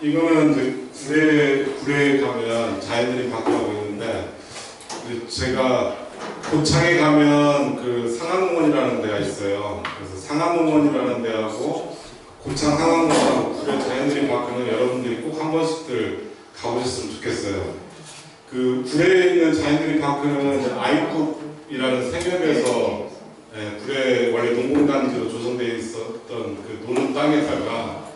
이거는 이제 구례에 가면 자연들이 바뀌라고 있는데, 제가 고창에 가면 그 상암공원이라는 데가 있어요. 그래서 상암공원이라는 데하고 고창 상암공원하고 구례 자연들이 바뀌는 여러분들이 꼭 한 번씩들 가보셨으면 좋겠어요. 그 구례에 있는 자연들이 파크는 아이쿱이라는 생협에서 구례 원래 농공단지로 조성되어 있었던 그 노는 땅에다가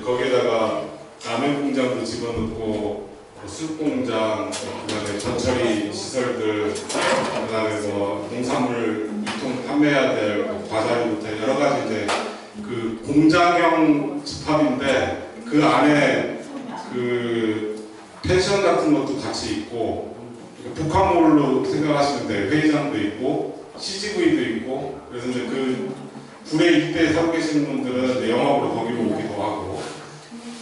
거기에다가 라면 공장도 집어넣고 술 공장, 그다음에 전처리 시설들, 그다음에 뭐 농산물 유통 판매해야 될 과자류부터 여러 가지 이제 그 공장형 집합인데 그 안에 그 펜션 같은 것도 같이 있고 북한몰로 생각하시면 돼요. 회의장도 있고 CGV도 있고 그래서 이제 그 구례 일대에 살고 계시는 분들은 영업으로 거기로 오기도 하고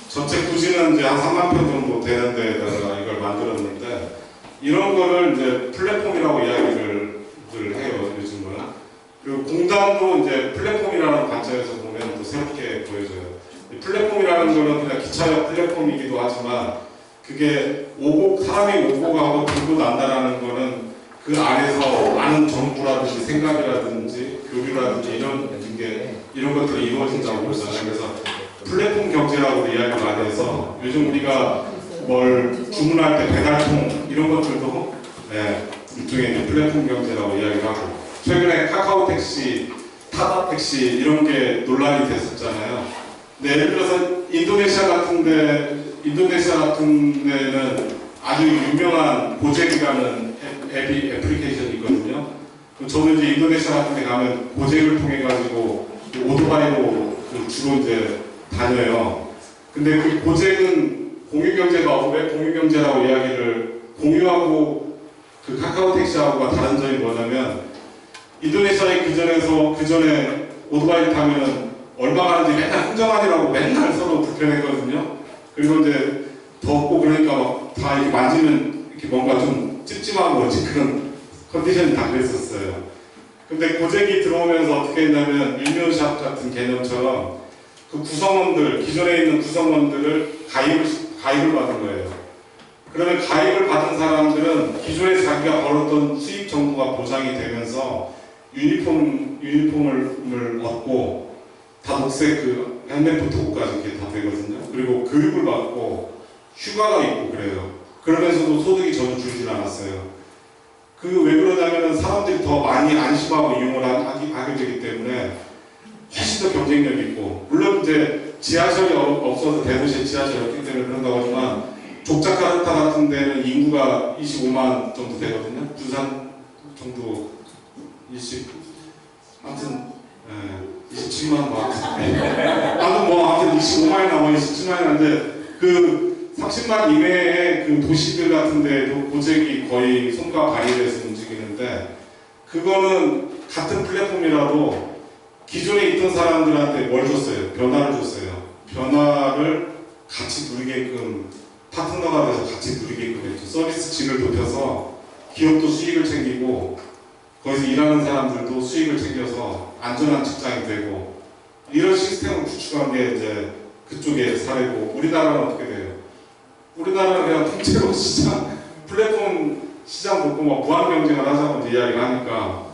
전체 부지는 이제 한 3만 평 정도 되는 데다가 이걸 만들었는데 이런 거를 이제 플랫폼이라고 이야기를 해요 요즘은. 그리고 공단도 이제 플랫폼이라는 관점에서 보면 또 새롭게 보여져요. 플랫폼이라는 거는 그냥 기차역 플랫폼이기도 하지만 그게 사람이 오고 가고 들고 난다라는 거는 그 안에서 많은 정보라든지 생각이라든지 교류라든지 이런 것들이 이루어진다고 보잖아요. 그래서 플랫폼 경제라고 이야기를 많이 해서 요즘 우리가 뭘 주문할 때 배달통 이런 것들도 일종의 플랫폼 경제라고 이야기를 하고 최근에 카카오 택시, 타다 택시 이런 게 논란이 됐었잖아요. 예를 들어서 인도네시아 같은 데는 아주 유명한 고잭이라는 애플리케이션이 있거든요. 저는 이제 인도네시아 같은 데 가면 고잭을 통해 가지고 오토바이로 주로 이제 다녀요. 근데 그 고잭은 공유경제가 왜 공유경제라고 이야기를 공유하고 그 카카오 택시하고가 다른 점이 뭐냐면 인도네시아의 그 전에 오토바이 타면 얼마 가는지 맨날 흥정하느라고 맨날 서로 불편했거든요. 그리고 이제 덥고 그러니까 막 다 이렇게 만지면 이렇게 뭔가 좀 찝찝하고 그런 컨디션이 다 그랬었어요. 근데 고잭이 들어오면서 어떻게 했냐면 유니온샵 같은 개념처럼 그 구성원들, 기존에 있는 구성원들을 가입을 받은 거예요. 그러면 가입을 받은 사람들은 기존에 자기가 벌었던 수입 정도가 보장이 되면서 유니폼을 얻고 다 녹색 그 헬멧 토구까지 이렇게 다 되거든요. 그리고 교육을 받고 휴가가 있고 그래요. 그러면서도 소득이 전혀 줄질 않았어요. 왜 그러냐면 사람들이 더 많이 안심하고 이용을 하게 되기 때문에 훨씬 더 경쟁력이 있고 물론 이제 지하철이 없어서 대도시에 지하철이 없기 때문에 그런다고 하지만 족자카르타 같은 데는 인구가 25만 정도 되거든요. 부산 정도 아무튼 27만 아무튼 25만이 나와 27만이 나는데 그 30만 이내의 그 도시들 같은 데도 고잭이 거의 손과 발이 돼서 움직이는데 그거는 같은 플랫폼이라도 기존에 있던 사람들한테 뭘 줬어요? 변화를 줬어요. 변화를 같이 누리게끔 파트너가 돼서 같이 누리게끔 했죠. 서비스 질을 높여서 기업도 수익을 챙기고 거기서 일하는 사람들도 수익을 챙겨서 안전한 직장이 되고 이런 시스템을 구축한 게 이제 그쪽의 사례고 우리나라는 어떻게 돼요? 우리나라는 그냥 통째로 플랫폼 시장 놓고 막 무한 경쟁을 하자고 이야기를 하니까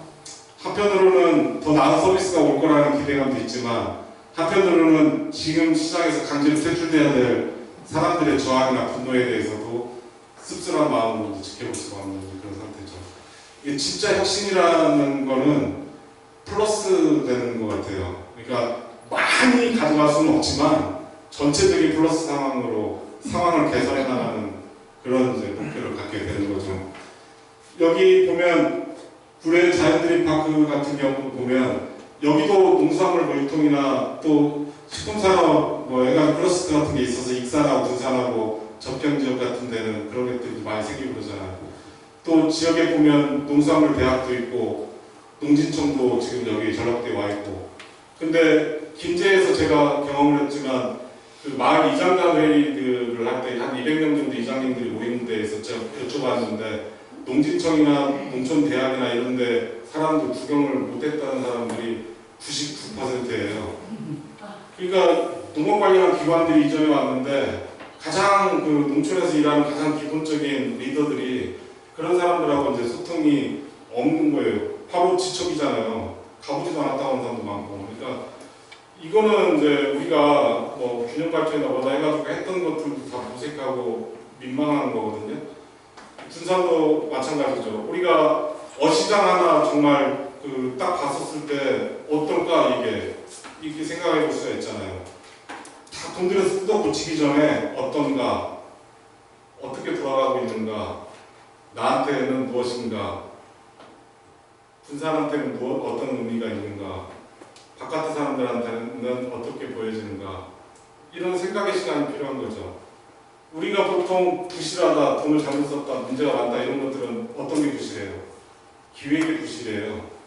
한편으로는 더 나은 서비스가 올 거라는 기대감도 있지만 한편으로는 지금 시장에서 강제로 퇴출돼야 될 사람들의 저항이나 분노에 대해서도 씁쓸한 마음으로 지켜볼 수가 없는 그런 상태죠. 이게 진짜 혁신이라는 거는 플러스 되는 것 같아요. 그러니까 많이 가져갈 수는 없지만 전체적인 플러스 상황을 개선해 나가는 그런 이제 목표를 갖게 되는 거죠. 여기 보면 구례 자연드림 파크 같은 경우 보면 여기도 농수산물 뭐 유통이나 또 식품산업 뭐 애간 클러스터 같은 게 있어서 익산하고 군산하고 접경지역 같은 데는 그런 것들이 많이 생기고 그러잖아요. 또 지역에 보면 농수산물 대학도 있고 농진청도 지금 여기 전라도에 와 있고 근데 김제에서 제가 경험을 했지만 그 마을 이장단 회의를 할 때 한 200명 정도 이장님들이 모이는 데에서 제가 여쭤봤는데 농진청이나 농촌대학이나 이런 데 사람들 구경을 못했다는 사람들이 99%예요. 그러니까 농업 관련 기관들이 이전에 왔는데 가장 그 농촌에서 일하는 가장 기본적인 리더들이 그런 사람들하고 이제 소통이 없는 거예요. 바로 지척이잖아요. 가보지도 않았다 온 사람도 많고. 그러니까 이거는 이제 우리가 뭐 균형 발전이나 뭐다 해가지고 했던 것들도 다 무색하고 민망한 거거든요. 군산도 마찬가지죠. 우리가 어시장 하나 정말 그 딱 봤었을 때 어떨까 이게 생각해 볼 수가 있잖아요. 다 돈 들여서 뜯어 고치기 전에 어떤가, 어떻게 돌아가고 있는가, 나한테는 무엇인가, 군산한테는 어떤 의미가 있는가, 바깥의 사람들한테는 어떻게 보여지는가, 이런 생각의 시간이 필요한 거죠. 우리가 보통 부실하다, 돈을 잘못 썼다, 문제가 많다 이런 것들은 어떤 게 부실해요? 기획이 부실해요.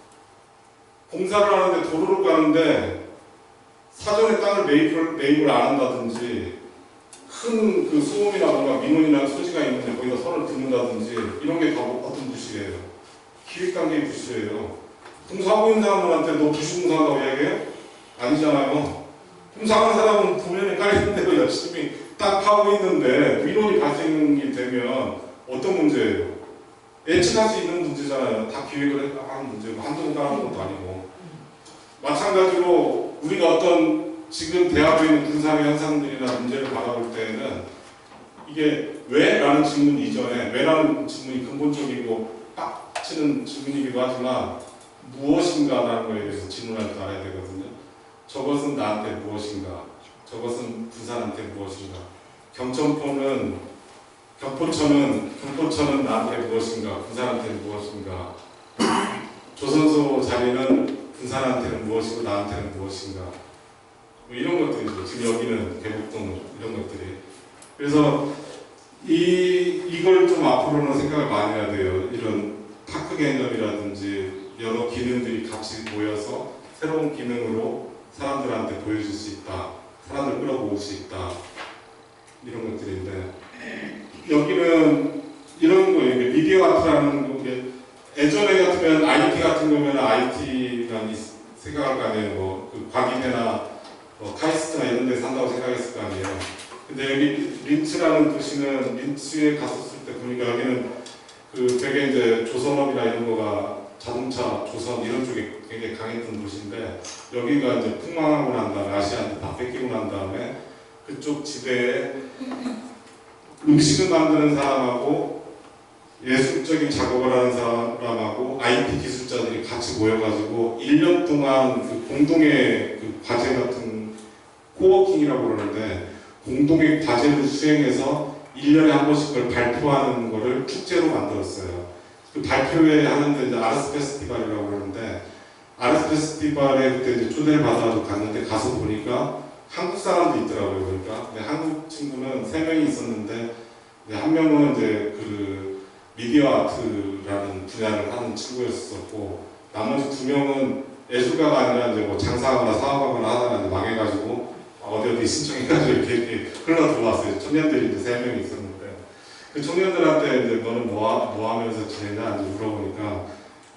공사를 하는데 도로를 가는데 사전에 땅을 매입을 안 한다든지 큰 그 소음이나 뭔가 민원이나 소지가 있는데 거기다 선을 긋는다든지 이런 게 다 어떤 부실이에요. 기획관계의 부실이에요. 공사하고 있는 사람들한테 너 부실 공사한다고 이야기해요? 아니잖아요. 공사하는 사람은 분명히 깔리는 대로 열심히 딱 하고 있는데 민원이 발생이 되면 어떤 문제예요? 예측할 수 있는 문제잖아요. 다 기획을 하는 문제고 한두 번 따라하는 것도 아니고. 마찬가지로 우리가 어떤 지금 대하고 있는 군산의 현상들이나 문제를 바라볼 때에는 이게 왜? 라는 질문 이전에 왜라는 질문이 근본적이고 빡 치는 질문이기도 하지만 무엇인가 라는 거에 대해서 질문할 줄 알아야 되거든요. 저것은 나한테 무엇인가? 저것은 군산한테 무엇인가? 경포천은 나한테 무엇인가? 군산한테 무엇인가? 조선소 자리는 군산한테는 무엇이고 나한테는 무엇인가? 뭐 이런 것들이죠. 지금 여기는 대북동 이런 것들이. 그래서 이걸 좀 앞으로는 생각을 많이 해야 돼요. 이런 파크 개념이라든지 여러 기능들이 같이 모여서 새로운 기능으로 사람들한테 보여줄 수 있다. 사람을 끌어모을 수 있다. 이런 것들인데 여기는 이런 거예요. 미디어 아트라는 게 예전에 같으면 IT 같은 거면 IT라는 생각할 거 아니에요. 그 과기대나 카이스트나 이런 데 산다고 생각했을 거 아니에요. 근데 여기 린츠라는 도시는 린츠에 갔었을 때 보니까 여기는 그 되게 이제 조선업이나 이런 거가 자동차, 조선 이런 쪽에 굉장히 강했던 도시인데 여기가 이제 폭망하고 난 다음에 아시아한테 다 뺏기고 난 다음에 그쪽 지대에 음식을 만드는 사람하고 예술적인 작업을 하는 사람하고 IT 기술자들이 같이 모여가지고 1년 동안 그 공동의 그 과제 같은 코워킹이라고 그러는데 공동의 과제를 수행해서 1년에 한 번씩 그걸 발표하는 거를 축제로 만들었어요. 그 발표회 하는데 이제 아르스 페스티벌이라고 그러는데 아르스 페스티벌에 그때 이제 초대를 받아가지고 갔는데 가서 보니까 한국 사람도 있더라고요. 그러니까 근데 한국 친구는 3명이 있었는데 한 명은 이제 그 미디어 아트라는 분야를 하는 친구였었고 나머지 2명은 예술가가 아니라 이제 뭐 장사하거나 사업하거나 하다가 이제 망해가지고 어디 신청해가지고 이렇게 흘러 들어왔어요. 청년들이 이제 3명이 있었는데 그 청년들한테 이제 너는 뭐 하면서 지내냐 이제 물어보니까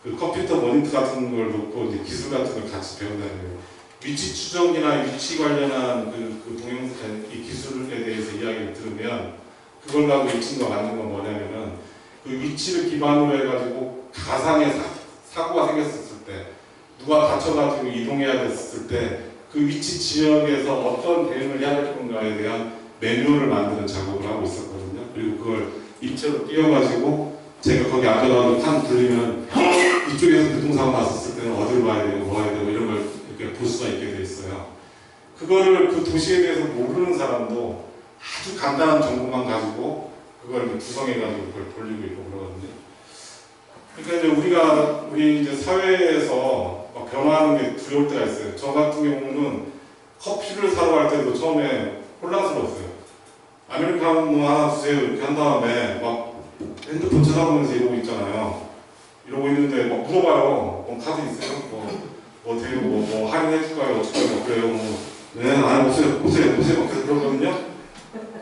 그 컴퓨터 모니터 같은 걸 놓고 이제 기술 같은 걸 같이 배운다는 거예요. 위치 추정이나 위치 관련한 그 동영상 이 기술에 대해서 이야기를 들으면 그걸 가지고 이 친구가 만든 건 뭐냐면은 그 위치를 기반으로 해가지고 가상의 사고가 생겼을 때 누가 다쳐가지고 이동해야 됐을 때 그 위치 지역에서 어떤 대응을 해야 될 건가에 대한 매뉴얼을 만드는 작업을 하고 있었거든요. 그리고 그걸 입체로 띄워가지고 제가 거기 앉아가지고 칸 돌리면 이쪽에서 교통사고 났었을 때는 어디로 가야 되고 뭐 해야 되고 이런 걸 이렇게 볼 수가 있게 돼 있어요. 그거를 그 도시에 대해서 모르는 사람도 아주 간단한 정보만 가지고 그걸 구성해가지고 그걸 돌리고 있고 그러거든요. 그러니까 이제 우리 이제 사회에서 막 변화하는 게 두려울 때가 있어요. 저 같은 경우는 커피를 사러 갈 때도 처음에 혼란스러웠어요. 아메리카노 하나 주세요 이렇게 한 다음에 막 핸드폰 쳐다보면서 이러고 있잖아요. 이러고 있는데 막 물어봐요. 카드 있어요? 어떻게 뭐 할인해줄까요? 어쩔까요? 그래요. 네, 아니 보세요. 계속 그러거든요.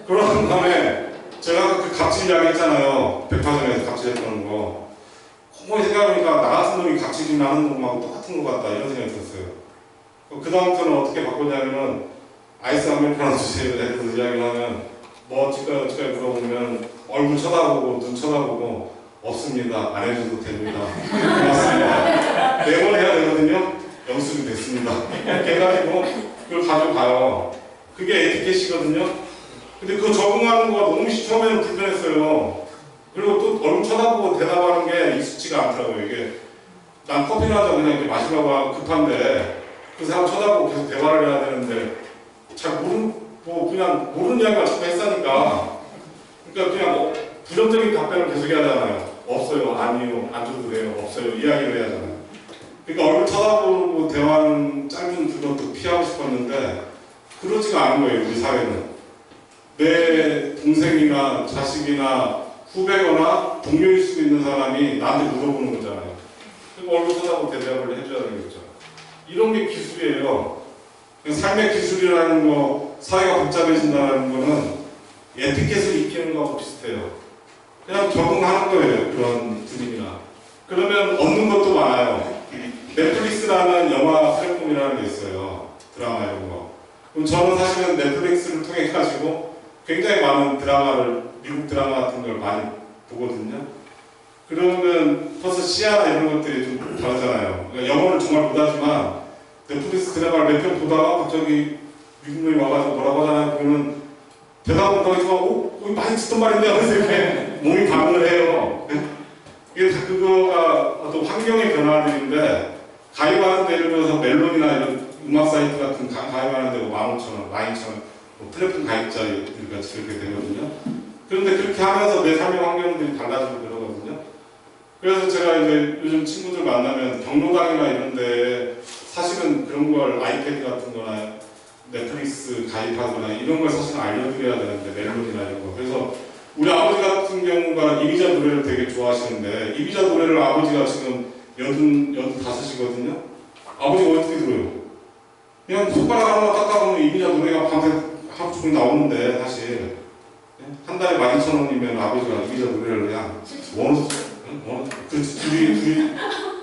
그런 다음에 제가 그 갑질 이야기 했잖아요. 백화점에서 갑질했다는 거. 곰곰이 생각해보니까 나 같은 놈이 갑질 하는 놈하고 똑같은 것 같다 이런 생각이 들었어요. 그 다음부터는 어떻게 바꿨냐면은 아이스 아메리카노 주세요. 해서 이야기를 하면 뭐 어찌까요 물어보면 얼굴 쳐다보고 눈 쳐다보고 없습니다. 안 해줘도 됩니다. 고맙습니다. 매번 해야 되거든요. 영수증 됐습니다. 이렇게 해가지고 그걸 가져가요. 그게 에티켓이거든요. 근데 그거 적응하는 거가 너무 처음에는 불편했어요. 그리고 또 얼굴 쳐다보고 대답하는 게 익숙지가 않더라고요. 이게 난 커피를 하자 그냥 이렇게 마시려고 하고 급한데 그 사람 쳐다보고 계속 대화를 해야 되는데 잘 그냥 모르는 이야기만 자꾸 했으니까 그러니까 그냥 부정적인 답변을 계속 해야 하잖아요. 없어요, 아니요, 안 줘도 돼요, 없어요, 이야기를 해야 하잖아요. 그러니까 얼굴 쳐다보고 대화하는 짧은 그것도 피하고 싶었는데 그러지가 않은 거예요, 우리 사회는. 내 동생이나 자식이나 후배거나 동료일 수 있는 사람이 나한테 물어보는 거잖아요. 그리고 얼굴 쳐다보고 대답을 해줘야 되는 거죠. 이런 게 기술이에요. 삶의 기술이라는 거, 사회가 복잡해진다는 거는 에티켓을 익히는 거하고 비슷해요. 그냥 적응하는 거예요, 그런 분위기나. 그러면 얻는 것도 많아요. 넷플릭스라는 영화 플랫폼이라는 게 있어요. 드라마 이런 거. 그럼 저는 사실은 넷플릭스를 통해 가지고 굉장히 많은 드라마를, 미국 드라마 같은 걸 많이 보거든요. 그러면 벌써 시야나 이런 것들이 좀 다르잖아요. 그러니까 영어를 정말 못하지만 넷플릭스 드라마를 몇 편 보다가 갑자기 미국 놈이 와가지고 뭐라고 하잖아요. 그러면 대답을 못하고 거기 많이 듣던 말인데 하면서 이렇게 몸이 반응을 해요. 이게 다 그거가 어떤 환경의 변화들인데 가입하는데 예를 들어서 멜론이나 이런 음악 사이트 같은 가입하는데 15,000원, 12,000원 플랫폼 가입자들과 이렇게 되거든요. 그런데 그렇게 하면서 내 삶의 환경들이 달라지고 그러거든요. 그래서 제가 이제 요즘 친구들 만나면 경로당이나 이런 데 사실은 그런 걸 아이패드 같은 거나 넷플릭스 가입하거나 이런 걸 사실은 알려드려야 되는데 멜론이나 이런 거. 그래서 우리 아버지 같은 경우가 이미자 노래를 되게 좋아하시는데 이미자 노래를 아버지가 지금 85이거든요. 아버지가 어떻게 들어요? 그냥 손가락 하나 닦아보면 이미자 노래가 밤새 하루 종일 나오는데 사실 한 달에 12,000원이면 아버지가 이미자 노래를 그냥 그렇지 둘이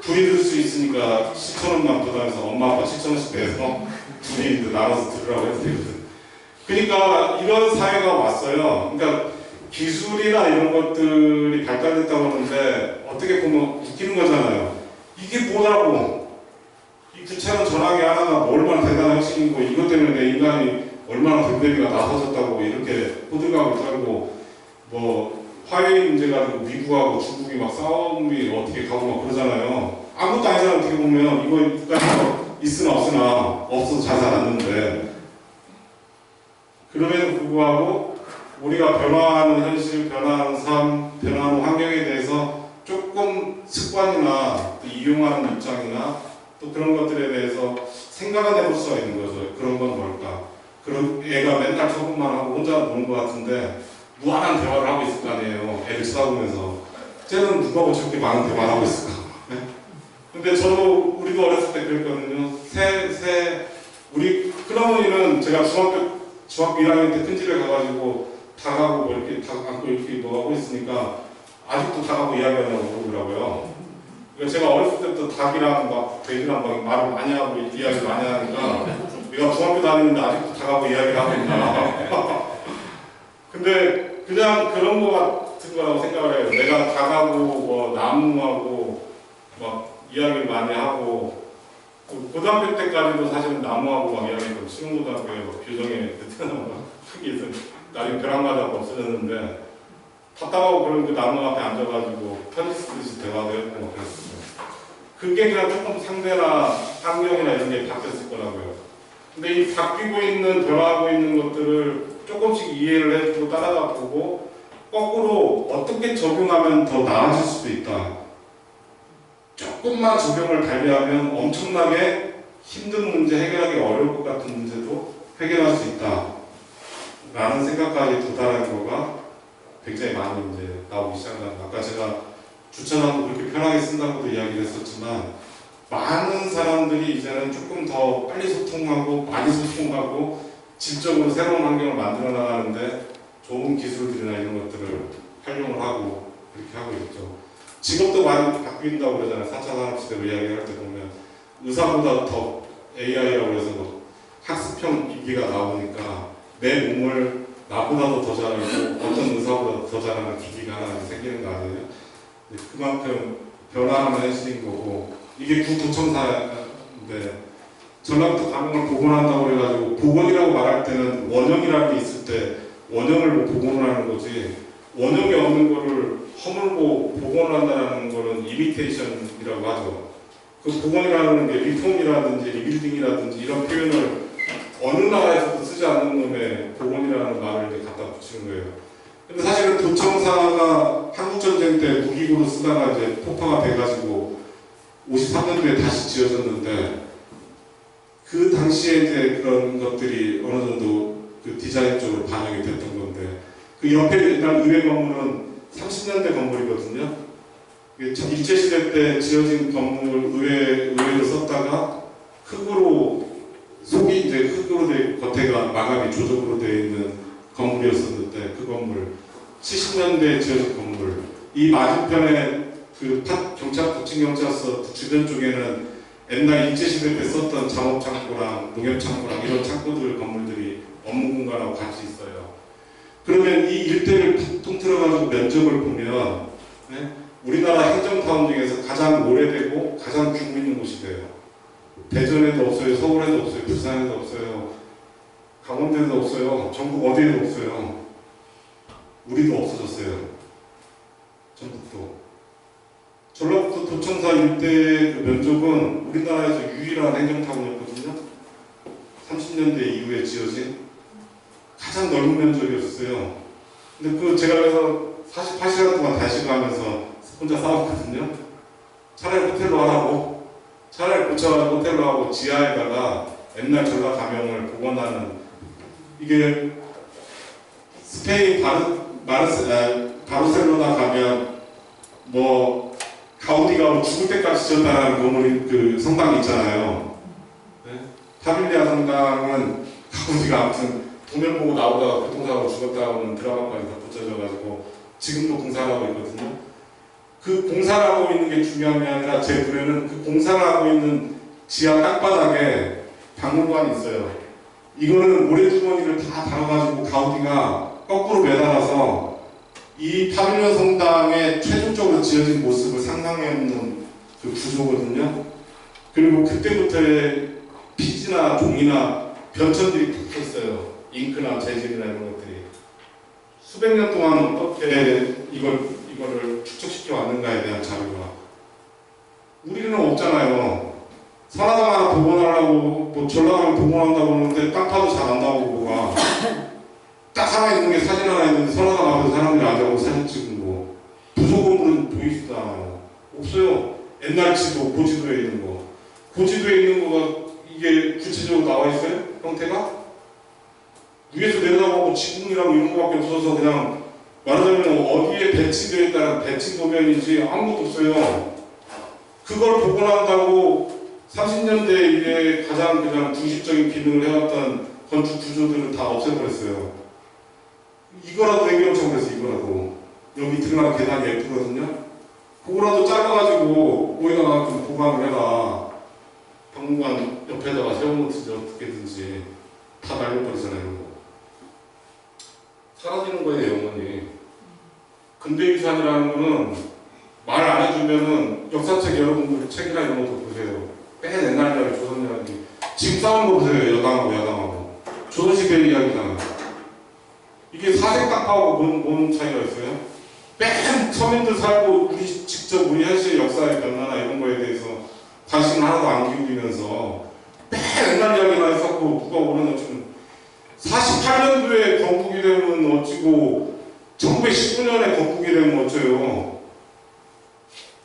들 수 있으니까 10,000원만 부담해서 엄마 아빠 7,000원씩 내서 둘이 나눠서 들으라고 해도 되거든. 그러니까 이런 사회가 왔어요. 그러니까 기술이나 이런 것들이 발달됐다고 하는데 어떻게 보면 웃기는 거잖아요. 이게 뭐라고? 이 귀찮은 전화기 하나가 얼마나 대단한 혁신이고 이것 때문에 내 인간이 얼마나 됨됨이가 나서졌다고 이렇게 호들갑을 떨고 뭐 화해의 문제 가지고 미국하고 중국이 막 싸움이 어떻게 가고 막 그러잖아요. 아무것도 아니잖아요. 어떻게 보면 이거 국가에서 있으나 없으나 없어서 잘 살았는데 그럼에도 불구하고 우리가 변화하는 현실, 변화하는 삶, 변화하는 환경에 대해서 조금 습관이나 또 이용하는 입장이나 또 그런 것들에 대해서 생각을 해볼 수가 있는 거죠. 그런 건 뭘까? 그런 애가 맨날 적응만 하고 혼자 노는 것 같은데 무한한 대화를 하고 있을 거 아니에요. 애를 쳐다보면서. 쟤는 누가 저렇게 많은 대화를 하고 있을까? 네? 근데 우리도 어렸을 때 그랬거든요. 우리 큰어머니는 제가 중학교 1학년 때 큰집에 가가지고 닭하고 뭐 이렇게 닭 안고 이렇게 뭐 하고 있으니까 아직도 닭하고 이야기하냐고 물어보더라고요. 그러니까 제가 어렸을 때부터 닭이랑 막 돼지랑 막 말을 많이 하고 이야기를 많이 하니까 내가 중학교 다니는데 아직도 닭하고 이야기를 하고 있나. 근데 그냥 그런 거 같은 거라고 생각을 해요. 내가 닭하고 뭐 나무하고 막 이야기를 많이 하고 고등학교 때까지도 사실은 나무하고 막 이야기했고 수능고등학교에 막 교정에 베트남 크게 있어 나중에 벼락 맞아서 없어졌는데 답답하고 그런 그 나무 앞에 앉아가지고 편지 쓰듯이 대화도 했고 막 그랬어요. 그게 그냥 조금 상대나 환경이나 이런 게 바뀌었을 거라고요. 근데 이 바뀌고 있는 변화하고 있는 것들을 조금씩 이해를 해주고 따라가 보고 거꾸로 어떻게 적용하면 더 나아질 수도 있다. 조금만 적용을 달리하면 엄청나게 힘든 문제, 해결하기 어려울 것 같은 문제도 해결할 수 있다. 라는 생각까지 도달한 거가 굉장히 많이 이제 나오기 시작합니다. 아까 제가 주차장도 그렇게 편하게 쓴다고도 이야기를 했었지만 많은 사람들이 이제는 조금 더 빨리 소통하고 많이 소통하고 질적으로 새로운 환경을 만들어 나가는데 좋은 기술들이나 이런 것들을 활용을 하고 그렇게 하고 있죠. 직업도 많이 바뀐다고 그러잖아요. 4차 산업시대로 이야기할 때 보면 의사보다 더 AI라고 해서 뭐 학습형 기기가 나오니까 내 몸을 나보다도 더 잘하고 어떤 의사보다 더 잘하는 기기가 하나 생기는 거 아니에요? 그만큼 변화하는 현실인 거고, 이게 구도청사인데 전라북도 감염을 복원한다고 그래가지고, 복원이라고 말할 때는 원형이라는 게 있을 때 원형을 뭐 복원을 하는 거지, 원형이 없는 거를 허물고 복원을 한다는 거는 이미테이션이라고 하죠. 그 복원이라는 게 리폼이라든지 리빌딩이라든지 이런 표현을 어느 나라에서도 쓰지 않는 놈의 복원이라는 말을 이제 갖다 붙이는 거예요. 근데 사실은 도청사가 한국전쟁 때 무기고로 쓰다가 이제 폭파가 돼가지고 53년도에 다시 지어졌는데, 그 당시에 이제 그런 것들이 어느 정도 그 디자인 쪽으로 반영이 됐던 건데, 그 옆에 일단 의회 건물은 30년대 건물이거든요. 일제시대 때 지어진 건물 의회로 썼다가 흙으로 속이 이제 흙으로 돼 겉에가 마감이 조적으로 되어 있는 건물이었었는데, 그 건물 70년대에 지어진 건물, 이 맞은편에 그 북측경찰서 주변 쪽에는 옛날 일제시대 때 썼던 작업창고랑 농협창고랑 이런 창고들 건물들이 업무 공간하고 같이 있어요. 그러면 이 일대를 통틀어가지고 면적을 보면, 네? 우리나라 행정타운 중에서 가장 오래되고 가장 규모 있는 곳이 돼요. 대전에도 없어요, 서울에도 없어요, 부산에도 없어요, 강원도에도 없어요, 전국 어디에도 없어요. 우리도 없어졌어요. 전북도. 전라북도 도청사 일대 그 면적은 우리나라에서 유일한 행정타운이었거든요. 30년대 이후에 지어진 가장 넓은 면적이었어요. 근데 그 제가 그래서 48시간 동안 단식을 하면서 혼자 싸웠거든요. 차라리 호텔로 하라고, 차라리 고쳐가지고 호텔로 하고 지하에다가 옛날 전라 가명을 복원하는, 이게 스페인 바르셀로나 가면 뭐 가우디가 죽을 때까지 지었다는 건물이 그 성당이 있잖아요. 네? 파빌리아 성당은 가우디가 아무튼 도면 보고 나오다가 교통사고로 죽었다고는 드라마까지 다 붙여져가지고 지금도 공사를 하고 있거든요. 그 공사를 하고 있는 게 중요한 게 아니라 제 눈에는 그 공사를 하고 있는 지하 땅바닥에 박물관이 있어요. 이거는 모래주머니를 다 달아가지고 가우디가 거꾸로 매달아서 이 파빌리온 성당의 최종적으로 지어진 모습을 상상해놓는 그 구조거든요. 그리고 그때부터의 피지나 종이나 변천들이 붙어 있어요. 잉크나 재질이나 이런 것들이. 수백 년 동안 어떻게 이거를 축적시켜 왔는가에 대한 자료가. 우리는 없잖아요. 사라당 하나 복원하려고, 뭐 전라도를 복원한다고 하는데 땅 파도 잘 안 나오고 뭐가. 딱 하나 있는 게 사진 하나 있는데 선화당 앞에서 사람들이 앉아서 사진 찍은 거. 부조건물은 보이지도 않아요. 없어요. 옛날 지도, 고지도에 있는 거. 고지도에 있는 거가 이게 구체적으로 나와 있어요? 형태가? 위에서 내려다보고 지붕이랑 이런 거밖에 없어서 그냥 말하자면 어디에 배치되어 있다는 배치 도면이지 아무것도 없어요. 그걸 복원한다고 30년대 이래 가장 그냥 중심적인 기능을 해왔던 건축 구조들을 다 없애버렸어요. 이거라도 남겨놓자고 그랬어. 이거라도. 여기 들어가는 계단이 예쁘거든요. 그거라도 잘라가지고 거기다가 좀 보관을 해라. 박물관 옆에다가 세워놓든지 어떻게든지. 다 날려버리잖아요. 이런 거. 사라지는 거예요, 영원히. 근대유산이라는 거는 말 안 해주면은 역사책 여러분들 책이나 이런 것도 보세요. 맨 옛날 이야기, 조선 이야기. 지금 싸우는 거 보세요. 여당하고. 조선시대 이야기잖아요. 이게 사색 땅파하고 뭔 차이가 있어요? 맨 서민들 살고 우리 현실의 역사의 변화나 이런 거에 대해서 관심을 하나도 안 기울이면서 맨 옛날 이야기만 했었고 누가 오는 어쩌면 48년도에 건국이 되면 어찌고 1919년에 건국이 되면 어째요.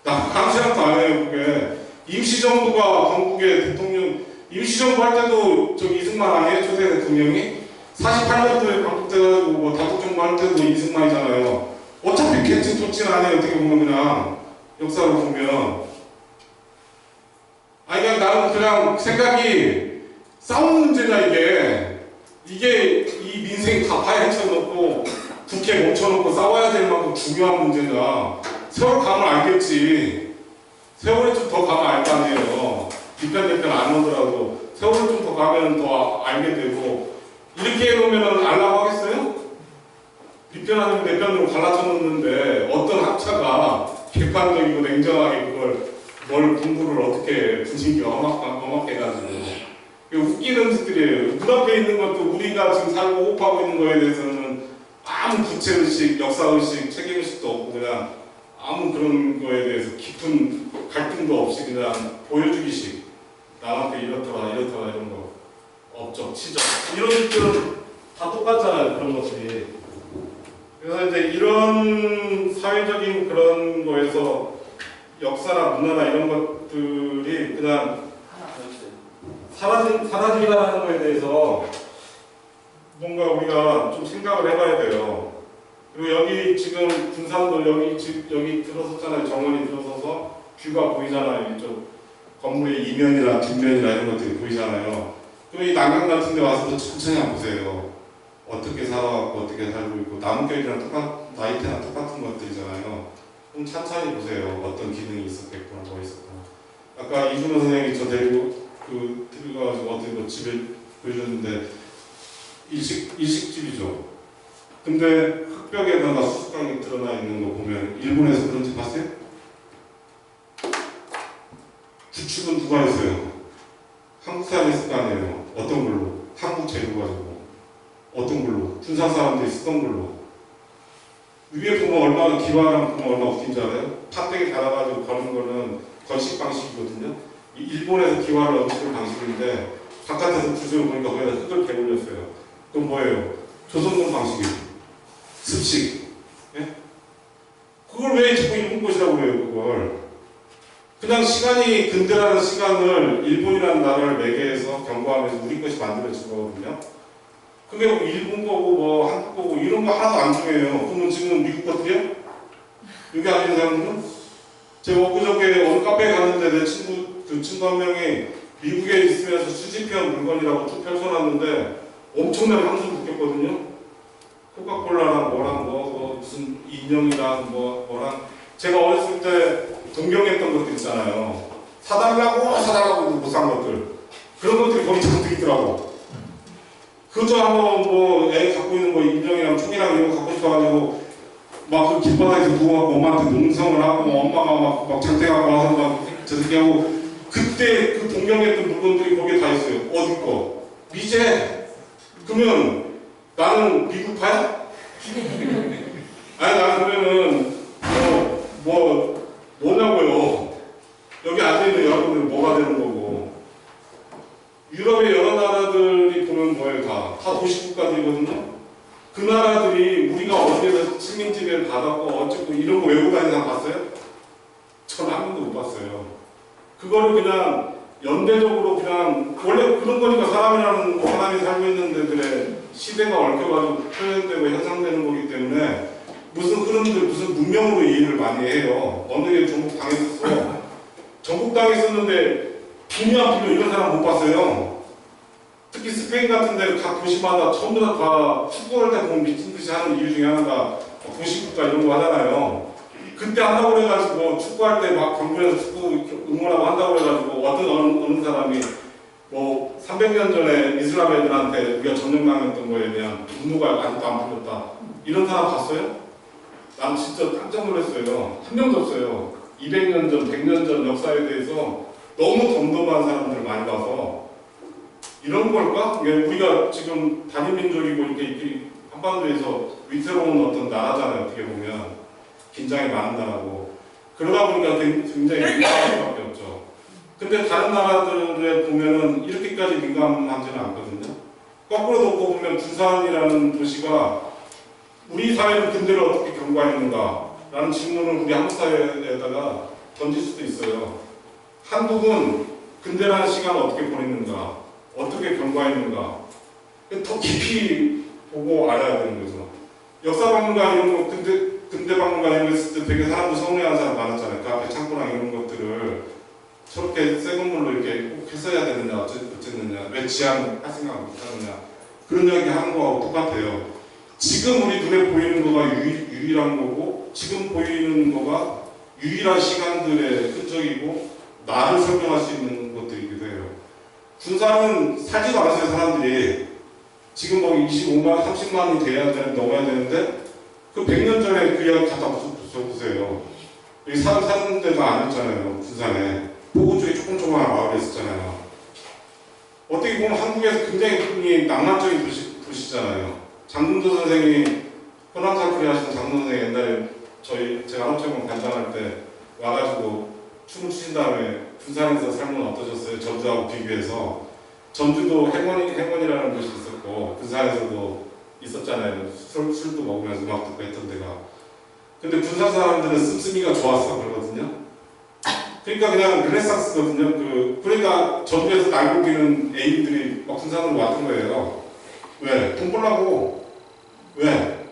나 아무 생각도 안 해요. 그게 임시정부가 건국의 대통령, 임시정부 할 때도 저기 이승만 아니에요? 초대 대통령이 48년도에 건국돼가지고 뭐 다국정부 할 때도 이승만이잖아요. 어차피 개칭 좋진 않아요. 어떻게 보면 그냥 역사로 보면. 아니 그냥 나는 그냥 생각이 싸우는 문제냐 이게 이 민생 다 파헤쳐놓고 국회 멈춰놓고 싸워야 될 만큼 중요한 문제냐. 세월 가면 알겠지. 세월이 좀 더 가면 알 거 아니에요. 뒤편 안 오더라도 세월이 좀 더 가면 더 알게 되고. 이렇게 해놓으면 알라고 하겠어요? 주변하는 내 편으로 갈라져 놓는데 어떤 학자가 객관적이고 냉정하게 그걸 뭘 공부를 어떻게 분신기가 엄악해가지고 웃기는 짓들이에요. 눈앞에 있는 것도 우리가 지금 살고 호흡하고 있는 거에 대해서는 아무 구체의식, 역사의식, 책임의식도 없고 그냥 아무 그런 거에 대해서 깊은 갈등도 없이 그냥 보여주기식 남한테 이렇더라 이런 거 업적, 치적 이런 것들은 다 똑같잖아요. 그런 것들이. 그래서 이제 이런 사회적인 그런 거에서 역사나 문화나 이런 것들이 그냥 사라진다는 거에 대해서 뭔가 우리가 좀 생각을 해봐야 돼요. 그리고 여기 지금 군산도 여기 들어섰잖아요. 정원이 들어서서 뷰가 보이잖아요. 이쪽 건물의 이면이나 뒷면이나 이런 것들이 보이잖아요. 그럼 이 난강 같은 데 와서 천천히 한번 보세요. 어떻게 살아왔고 어떻게 살고 있고 나무결이랑 나이테랑 똑같은 것들이잖아요. 좀 천천히 보세요. 어떤 기능이 있었겠구나 뭐 있었구나. 아까 이준호 선생님이 저 데리고 들어가가지고 어떤 집을 보여줬는데 일식집이죠. 근데 흙벽에다가 수수깡이 드러나 있는 거 보면 일본에서 그런 집 봤어요? 구축은 누가 했어요? 한국 사람이 했을 거 아니에요. 어떤 걸로? 한국 재료 가지고. 어떤 걸로? 군산 사람들이 쓰던 걸로. 위에 보면 얼마나 기와랑 보면 얼마나 웃긴지 알아요? 판때기 달아가지고 거는 거는 건식 방식이거든요. 일본에서 기와를 얹는 방식인데 바깥에서 구슬을 보니까 거기다 흙을 개올렸어요. 그건 뭐예요? 조선군 방식이에요. 습식. 예? 그걸 왜 자꾸 일본 것이라고 그래요, 그걸. 그냥 시간이 근대라는 시간을 일본이라는 나라를 매개해서 경고하면서 우리 것이 만들어진 거거든요. 그게 뭐 일본 거고 뭐 한국 거고 이런 거 하나도 안 중요해요. 그러면 지금 미국 것들이요? 여기 앉은 사람들은? 제가 엊그저께 어느 카페에 갔는데 내 친구 한 명이 미국에 있으면서 수집해온 물건이라고 쭉 펼쳐놨는데 엄청나게 향수를 느꼈거든요. 코카콜라랑 뭐랑 무슨 인형이랑 뭐랑 제가 어렸을 때 동경했던 것들 있잖아요. 사달라고 못 산 것들. 그런 것들이 거기 잔뜩 있더라고. 그저 한번 뭐 애 갖고 있는 뭐 인형이랑 총이랑 이런 거 갖고 싶어가지고 막 그 길바닥에서 누워갖고 엄마한테 농성을 하고 엄마가 막 장땡하고 와서 막 저 새끼 하고 그때 그 동경했던 물건들이 거기에 다 있어요. 어디 거? 미제. 그러면 나는 미국파야? 아니 나는 그러면은 뭐냐고요. 여기 앉아있는 여러분들 뭐가 되는 거고. 유럽의 여러 나라들이 보면 뭐예요? 다 도시국가들이거든요. 그 나라들이 우리가 어디에서 식민지배를 받았고 어쩌고 이런 거 외우고 다니는 사람 봤어요? 전 한 번도 못 봤어요. 그거를 그냥 연대적으로 그냥 원래 그런 거니까 사람이 살고 있는 데들의 시대가 얽혀가지고 표현되고 형상되는 거기 때문에 무슨 흐름들, 무슨 문명으로 이해를 많이 해요. 어느 게 전국 당했었어. 전국 당했었는데 비밀 이런 사람 못 봤어요. 특히 스페인 같은 데 각 도시마다 전부 다 축구할 때 보면 미친 듯이 하는 이유 중에 하나가 도시국가 이런 거 하잖아요. 그때 한다고 그래가지고 축구할 때 막 경기에서 축구 응원하고 한다고 그래가지고 어느 사람이 뭐 300년 전에 이슬람 애들한테 우리가 점령당했던 거에 대한 분노가 아직도 안 풀렸다. 이런 사람 봤어요? 난 진짜 깜짝 놀랐어요. 한 명도 없어요. 200년 전, 100년 전 역사에 대해서 너무 덤덤한 사람들을 많이 봐서 이런 걸까? 우리가 지금 단일민족이고 이렇게 한반도에서 위태로운 어떤 나라잖아요. 어떻게 보면 긴장이 많은 나라고 그러다 보니까 굉장히 민감할 수밖에 없죠. 근데 다른 나라들에 보면은 이렇게까지 민감하지는 않거든요. 거꾸로 놓고 보면 부산이라는 도시가 우리 사회는 근대를 어떻게 경과했는가 라는 질문을 우리 한국 사회에다가 던질 수도 있어요. 한국은 근대라는 시간을 어떻게 보냈는가, 어떻게 경과했는가 더 깊이 보고 알아야 되는 거죠. 역사박물관 이런 거 근대박물관 이런 거 했을 때 되게 사람도 서운해하는 사람 많았잖아요. 그 앞에 창고랑 이런 것들을 저렇게 새 건물로 이렇게 꼭 했어야 되느냐 어쨌느냐 왜 지향 할 생각을 못하느냐 그런 이야기 하는 거하고 똑같아요. 지금 우리 눈에 보이는 거가 유일한 거고 지금 보이는 거가 유일한 시간들의 흔적이고 나를 설명할 수 있는 것들이기도 해요. 군산은 살지도 않았어요. 사람들이 지금 뭐 25만, 30만이 넘어야 되는데 그 100년 전에 그 이야기 갖다 써보세요. 여기 사는 데도 아니었잖아요. 군산에. 포구 쪽에 조그마한 마을에 있었잖아요. 어떻게 보면 한국에서 굉장히 낭만적인 도시잖아요. 장문도 선생이 호남사투리 하시는 장문도 선생이 옛날에 제가 한옥체험 관장할 때 와가지고 춤을 추신 다음에 군산에서 살면 어떠셨어요? 전주하고 비교해서. 전주도 행원이라는 곳이 있었고 군산에서도 있었잖아요. 술도 먹으면서 음악 듣고 했던 데가. 근데 군산 사람들은 씀씀이가 좋았어 그러거든요. 그러니까 그냥 르네상스거든요. 그러니까 전주에서 날고기는 애인들이 막 군산으로 왔던 거예요. 왜? 돈 벌라고. 왜?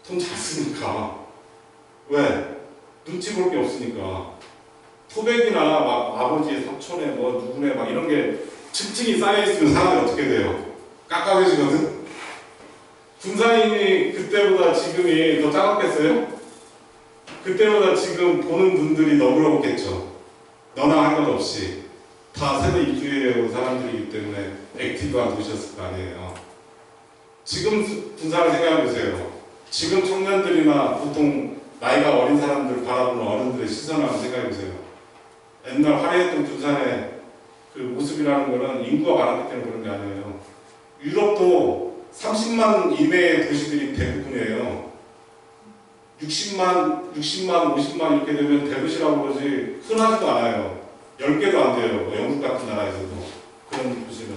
돈 잘 쓰니까. 왜? 눈치 볼 게 없으니까. 토백이나 막 아버지 삼촌에 뭐 누구네 막 이런 게 층층이 쌓여있으면 사람이 어떻게 돼요? 깝깝해지거든? 군산인이 그때보다 지금이 더 작았겠어요? 그때보다 지금 보는 분들이 너그러웠겠죠. 너나 할 것 없이 다 새로 입주해 온 사람들이기 때문에 액티브한 도시였을 거 아니에요. 지금 군산을 생각해보세요. 지금 청년들이나 보통 나이가 어린 사람들 바라보는 어른들의 시선을 한번 생각해보세요. 옛날 화려했던 군산의 그 모습이라는 거는 인구가 많았기 때문에 그런 게 아니에요. 유럽도 30만 이내의 도시들이 대부분이에요. 60만, 50만 이렇게 되면 대도시라고 그러지 흔하지도 않아요. 10개도 안 돼요. 영국 같은 나라에서도. 그런 도시는.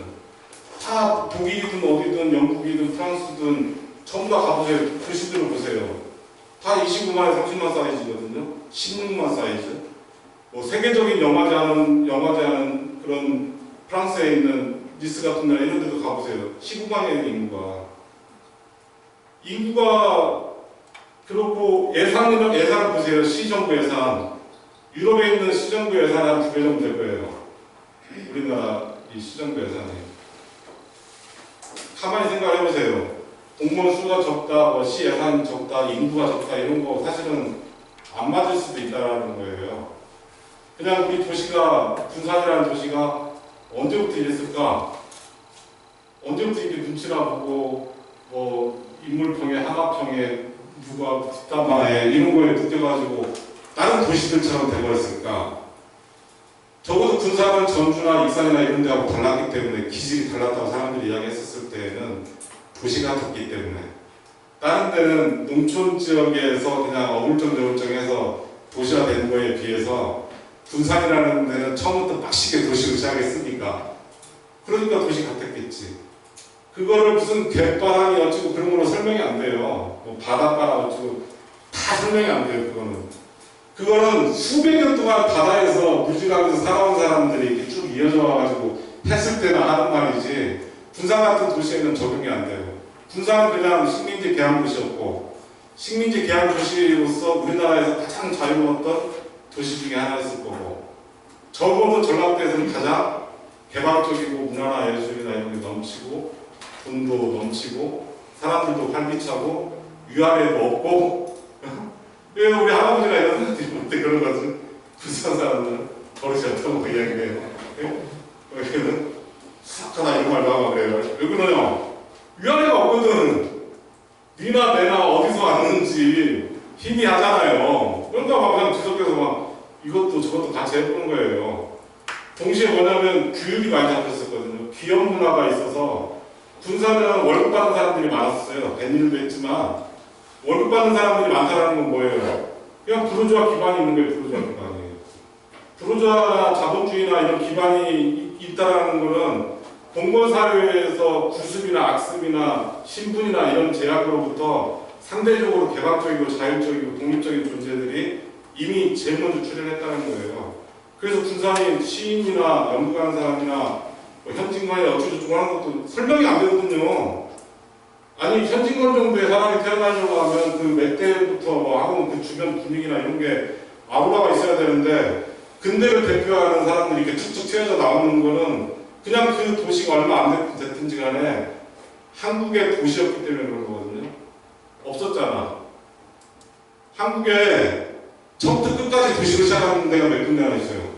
다 독일이든 어디든 영국이든 프랑스든 전부 다 가보세요. 도시들을 보세요. 다 29만에 30만 사이즈거든요. 16만 사이즈. 뭐 세계적인 영화제 하는 그런 프랑스에 있는 니스 같은 나라 이런 데도 가보세요. 15만이에요, 인구가 그렇고 예산을 보세요. 시정부 예산. 유럽에 있는 시정부 예산이 한 2배 정도 될 거예요. 우리나라 이 시정부 예산이. 가만히 생각해 보세요. 공무원 수가 적다, 뭐 시 예산이 적다, 인구가 적다 이런 거 사실은 안 맞을 수도 있다는 거예요. 그냥 우리 도시가 군산이라는 도시가 언제부터 이랬을까? 언제부터 이렇게 눈치나 보고 뭐 인물평에 하나평에 누가 뒷담화에 이런 거에 붙여가지고 다른 도시들처럼 돼버렸을까? 적어도 군산은 전주나 익산이나 이런 데하고 달랐기 때문에 기질이 달랐다고 사람들이 이야기했었을 때에는 도시 같았기 때문에 다른 데는 농촌 지역에서 그냥 어물쩡저물쩡해서 도시화 된 거에 비해서 군산이라는 데는 처음부터 빡시게 도시로 시작했으니까 그러니까 도시 같았겠지. 그거를 무슨 갯바람이 어쩌고 그런 걸로 설명이 안 돼요. 뭐 바닷바람 어쩌고 다 설명이 안 돼요. 그거는 수백 년 동안 바다에서 물질하면서 살아온 사람들이 이렇게 쭉 이어져 와가지고 했을 때는 하는 말이지 군산 같은 도시에는 적용이 안 돼요. 군산은 그냥 식민지 개항 도시였고 식민지 개항 도시로서 우리나라에서 가장 자유로웠던 도시 중에 하나였을 거고 적어도 전라도에서는 가장 개방적이고 문화나 예술이나 이런 게 넘치고 돈도 넘치고 사람들도 활기차고 위아래도 없고 왜 우리 할아버지가 이런 사람들이 못해 그런 거지? 부산 사람들은 버릇이 없다고 이야기해요. 여기는 수학하다 이런 말도 하고 그래요. 왜 그러냐? 위아래가 없거든. 니나 내나 어디서 왔는지 희미하잖아요. 그러니까 막 그냥 뒤섞여서 막 이것도 저것도 같이 해보는 거예요. 동시에 뭐냐면 교육이 많이 잡혔었거든요. 기업 문화가 있어서 군산은 월급 받는 사람들이 많았어요. 뱃일도 했지만 월급 받는 사람들이 많다는 건 뭐예요? 그냥 부르주아 기반이 있는 거예요. 부르주아 기반이. 부르주아 자본주의나 이런 기반이 있다는 거는 공무원 사회에서 구습이나 악습이나 신분이나 이런 제약으로부터 상대적으로 개방적이고 자율적이고 독립적인 존재들이 이미 제일 먼저 출현했다는 거예요. 그래서 군산이 시인이나 연구하는 사람이나 뭐 현진관이 어쩌고저쩌고 하는 것도 설명이 안 되거든요. 아니 현진관 정도의 사람이 태어나려고 하면 그 몇 대부터 뭐 하고 그 주변 분위기나 이런 게 아우라가 있어야 되는데 근대를 대표하는 사람들이 이렇게 툭툭 튀어져 나오는 거는 그냥 그 도시가 얼마 안 됐든지 간에 한국의 도시였기 때문에 그런 거거든요. 없었잖아. 한국에 처음부터 끝까지 도시로 시작하는 데가 몇 군데나 있어요.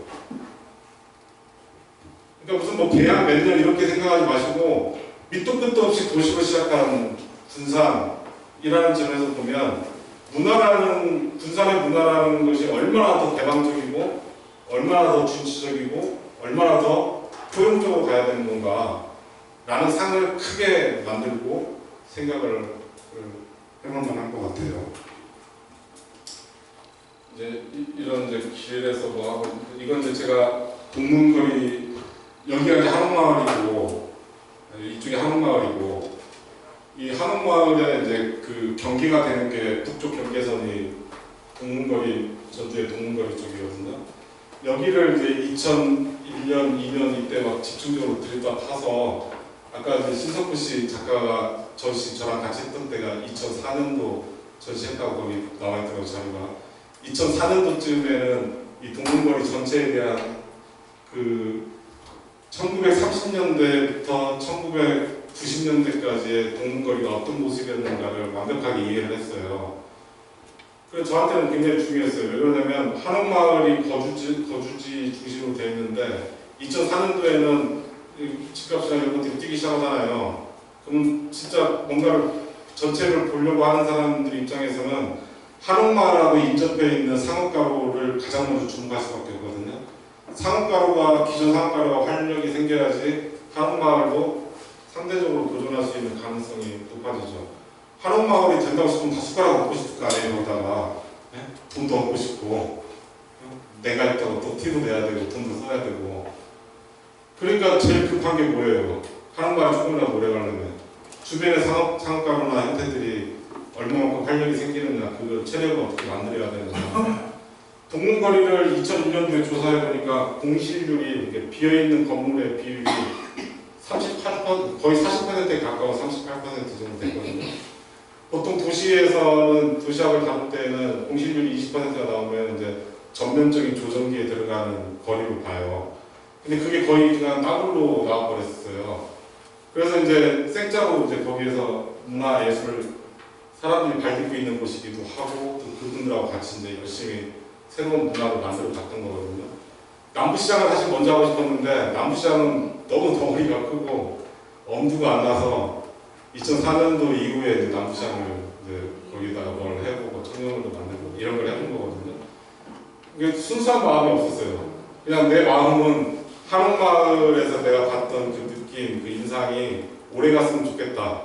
그러니까 무슨 뭐 계약 몇 년 이렇게 생각하지 마시고 밑도 끝도 없이 도시로 시작한 군산이라는 점에서 보면 문화라는 군산의 문화라는 것이 얼마나 더 개방적이고 얼마나 더 진취적이고 얼마나 더 포용적으로 가야 되는 건가 라는 상을 크게 만들고 생각을 해볼 만한 것 같아요. 이제 이런 이제 길에서 뭐 하고 이건 이제 제가 동문거리 여기가 이제 한옥마을이고 이쪽이 한옥마을이고 이 한옥마을에 이제 그 경계가 되는 게 북쪽 경계선이 동문거리 전주의 동문거리 쪽이거든요. 여기를 이제 2001년, 2년 이때 막 집중적으로 들이받아서 아까 이제 신석구 씨 작가가 저랑 같이 했던 때가 2004년도 전시했다고 거기 나와 있더라고요, 자료가. 2004년도쯤에는 이 동문거리 전체에 대한 그 1930년대부터 1990년대까지의 동문거리가 어떤 모습이었는가를 완벽하게 이해를 했어요. 그래서 저한테는 굉장히 중요했어요. 왜 그러냐면 한옥마을이 거주지 중심으로 되어 있는데 2004년도에는 집값이나 이런 것들이 뛰기 시작하잖아요. 그럼 진짜 뭔가를 전체를 보려고 하는 사람들 입장에서는 한옥마을하고 인접해 있는 상업가로를 가장 먼저 주목할 수밖에 없거든요. 상업가로가 기존 상업가로가 활력이 생겨야지 한옥마을도 상대적으로 도전할 수 있는 가능성이 높아지죠. 한옥마을이 된다고 싶으면 다 숟가락 얻고 싶을 거 아니에요. 거기다가 돈도 얻고 싶고 내가 있다고 또 티도 내야 되고 돈도 써야 되고 그러니까 제일 급한 게 뭐예요? 한옥마을이 조금이라도 오래 가려면 주변의 상업가로나 형태들이 얼마만큼 활력이 생기느냐 그 체력을 어떻게 만들어야 되느냐 동문거리를 2001년도에 조사해보니까 공실률이 이렇게 비어있는 건물의 비율이 38%, 거의 40%에 가까운 38% 정도 됐거든요. 보통 도시에서는 도시학을 다룰 때는 공실률이 20%가 나오면 이제 전면적인 조정기에 들어가는 거리로 봐요. 근데 그게 거의 그냥 따블로 나와버렸어요. 그래서 이제 생짜로 이제 거기에서 문화 예술을 사람들이 발딛고 있는 곳이기도 하고 또 그분들하고 같이 이제 열심히 새로운 문화를 만들어 갔던 거거든요. 남부시장을 사실 먼저 하고 싶었는데 남부시장은 너무 덩어리가 크고 엄두가 안 나서 2004년도 이후에 이제 남부시장을 이제 거기다가 뭘 해보고 청년을도 만들고 이런 걸 해본 거거든요. 이게 순수한 마음이 없었어요. 그냥 내 마음은 한옥마을에서 내가 봤던 그 느낌, 그 인상이 오래 갔으면 좋겠다.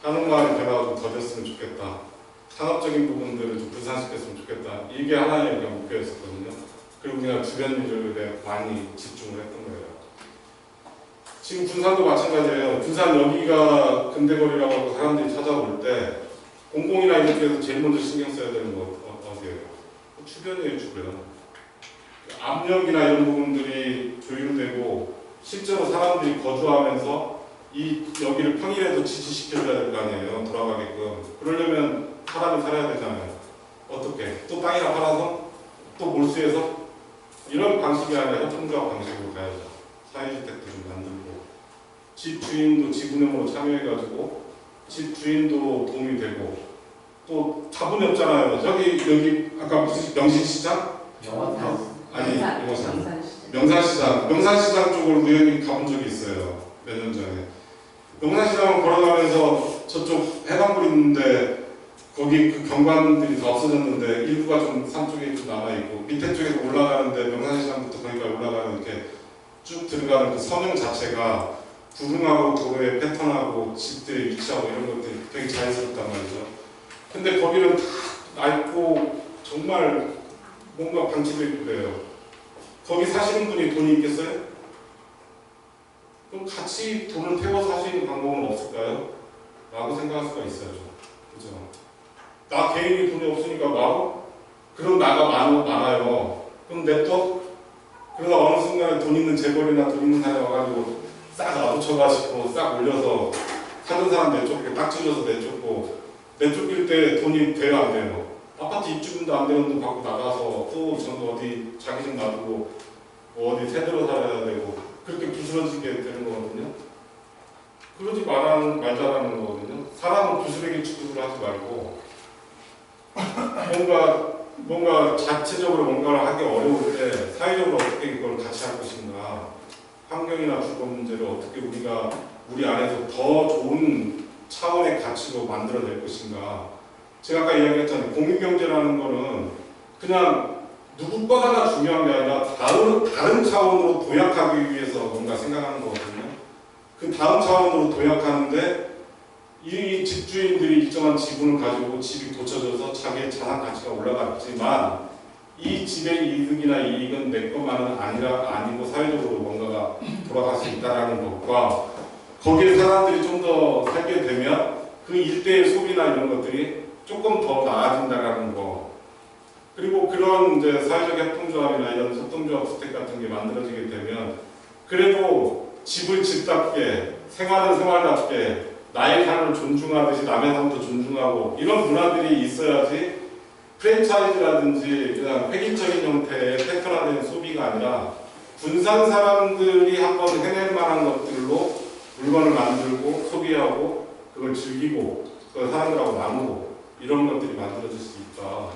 한옥마을의 변화가 좀 더뎠으면 좋겠다. 상업적인 부분들을 좀 분산시켰으면 좋겠다. 이게 하나의 그냥 목표였었거든요. 그리고 그냥 주변 일들에 많이 집중을 했던 거예요. 지금 군산도 마찬가지예요. 군산 여기가 근대거리라고 하고 사람들이 찾아올 때 공공이나 이런 쪽에서 제일 먼저 신경 써야 되는 거 어디예요? 주변이에요, 주변. 압력이나 이런 부분들이 조율되고 실제로 사람들이 거주하면서 이 여기를 평일에도 지지시켜줘야 될 거 아니에요. 돌아가게끔. 그러려면 사람이 살아야 되잖아요. 어떻게? 또 땅이나 팔아서? 또 몰수해서? 이런 방식이 아니라 협동조합 방식으로 가야죠. 사회주택도 좀 만들고 집 주인도 지분형으로 참여해가지고 집 주인도 도움이 되고 또 자본이 없잖아요. 여기 아까 무슨 명신시장? 아니 명산시장. 명산시장 쪽으로 우연히 가본 적이 있어요. 몇 년 전에. 명산시장을 걸어가면서 저쪽 해방굴 있는데 거기 그 경관들이 다 없어졌는데 일부가 좀 산 쪽에 좀 남아있고 밑에 쪽에서 올라가는데 명산시장부터 거기까지 올라가는 이렇게 쭉 들어가는 그 선형 자체가 구름하고 도로의 패턴하고 집들의 위치하고 이런 것들이 되게 자연스럽단 말이죠. 근데 거기는 다 낡고 정말 뭔가 방치되어 있고 그래요. 거기 사시는 분이 돈이 있겠어요? 그럼 같이 돈을 태워서 할 수 있는 방법은 없을까요? 라고 생각할 수가 있어요. 그죠? 나 개인이 돈이 없으니까 막 그럼 나가 많아요. 그럼 냅둬? 그러다 어느 순간에 돈 있는 재벌이나 돈 있는 사람이 와가지고 싹 놔붙여가지고 싹 올려서 사는 사람 내쫓고 딱 찔러서 내쫓고 내쫓길 때 돈이 돼요 안 돼요? 아파트 입주금도 안 되는 돈 갖고 나가서 또 저는 어디 자기 집 놔두고 어디 새들어 살아야 되고 그렇게 부스러지게 되는 거거든요. 그러지 말자라는 거거든요. 사람은 부스러기 취급을 하지 말고 뭔가 자체적으로 뭔가를 하기 어려울 때 사회적으로 어떻게 이걸 같이 할 것인가 환경이나 주거 문제를 어떻게 우리 안에서 더 좋은 차원의 가치로 만들어낼 것인가 제가 아까 이야기했잖아요. 공익경제라는 거는 그냥 누구 거다가 중요한 게 아니라 다른 차원으로 도약하기 위해서 뭔가 생각하는 거거든요. 그 다음 차원으로 도약하는데 이 집주인들이 일정한 지분을 가지고 집이 고쳐져서 자기의 자산 가치가 올라갔지만 이 집의 이득이나 이익은 내 것만은 아니고 사회적으로 뭔가가 돌아갈 수 있다는 것과 거기에 사람들이 좀 더 살게 되면 그 일대의 소비나 이런 것들이 조금 더 나아진다는 거. 그리고 그런 이제 사회적 협동조합이나 이런 협동조합 주택 같은 게 만들어지게 되면 그래도 집을 집답게 생활은 생활답게 나의 삶을 존중하듯이 남의 삶도 존중하고 이런 문화들이 있어야지 프랜차이즈라든지 그냥 획일적인 형태의 패턴화된 소비가 아니라 분산 사람들이 한번 해낼 만한 것들로 물건을 만들고 소비하고 그걸 즐기고 그걸 사람들하고 나누고 이런 것들이 만들어질 수 있다.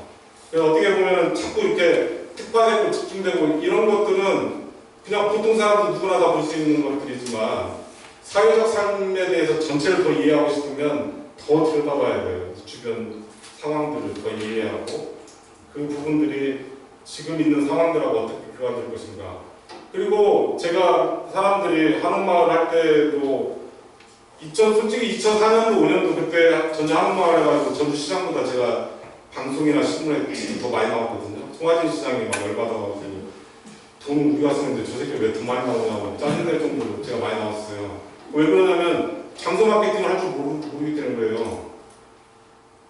그래서 어떻게 보면 자꾸 이렇게 특화되고 집중되고 이런 것들은 그냥 보통 사람도 누구나 다 볼 수 있는 것들이지만 사회적 삶에 대해서 전체를 더 이해하고 싶으면 더 들여다봐야 돼요. 주변 상황들을 더 이해하고 그 부분들이 지금 있는 상황들하고 어떻게 교화될 것인가. 그리고 제가 사람들이 한옥마을 할 때도 솔직히 2004년도 5년도 그때 전주 한옥마을 해가지고 전주시장보다 제가 방송이나 신문에 더 많이 나왔거든요. 송하진 시장이 막 열받아가지고 돈 우리가 쓰는데 저 새끼 왜 돈 많이 나오냐고 짜증낼 정도로 제가 많이 나왔어요. 왜 그러냐면 장소 마케팅을 할 줄 모르기 때문에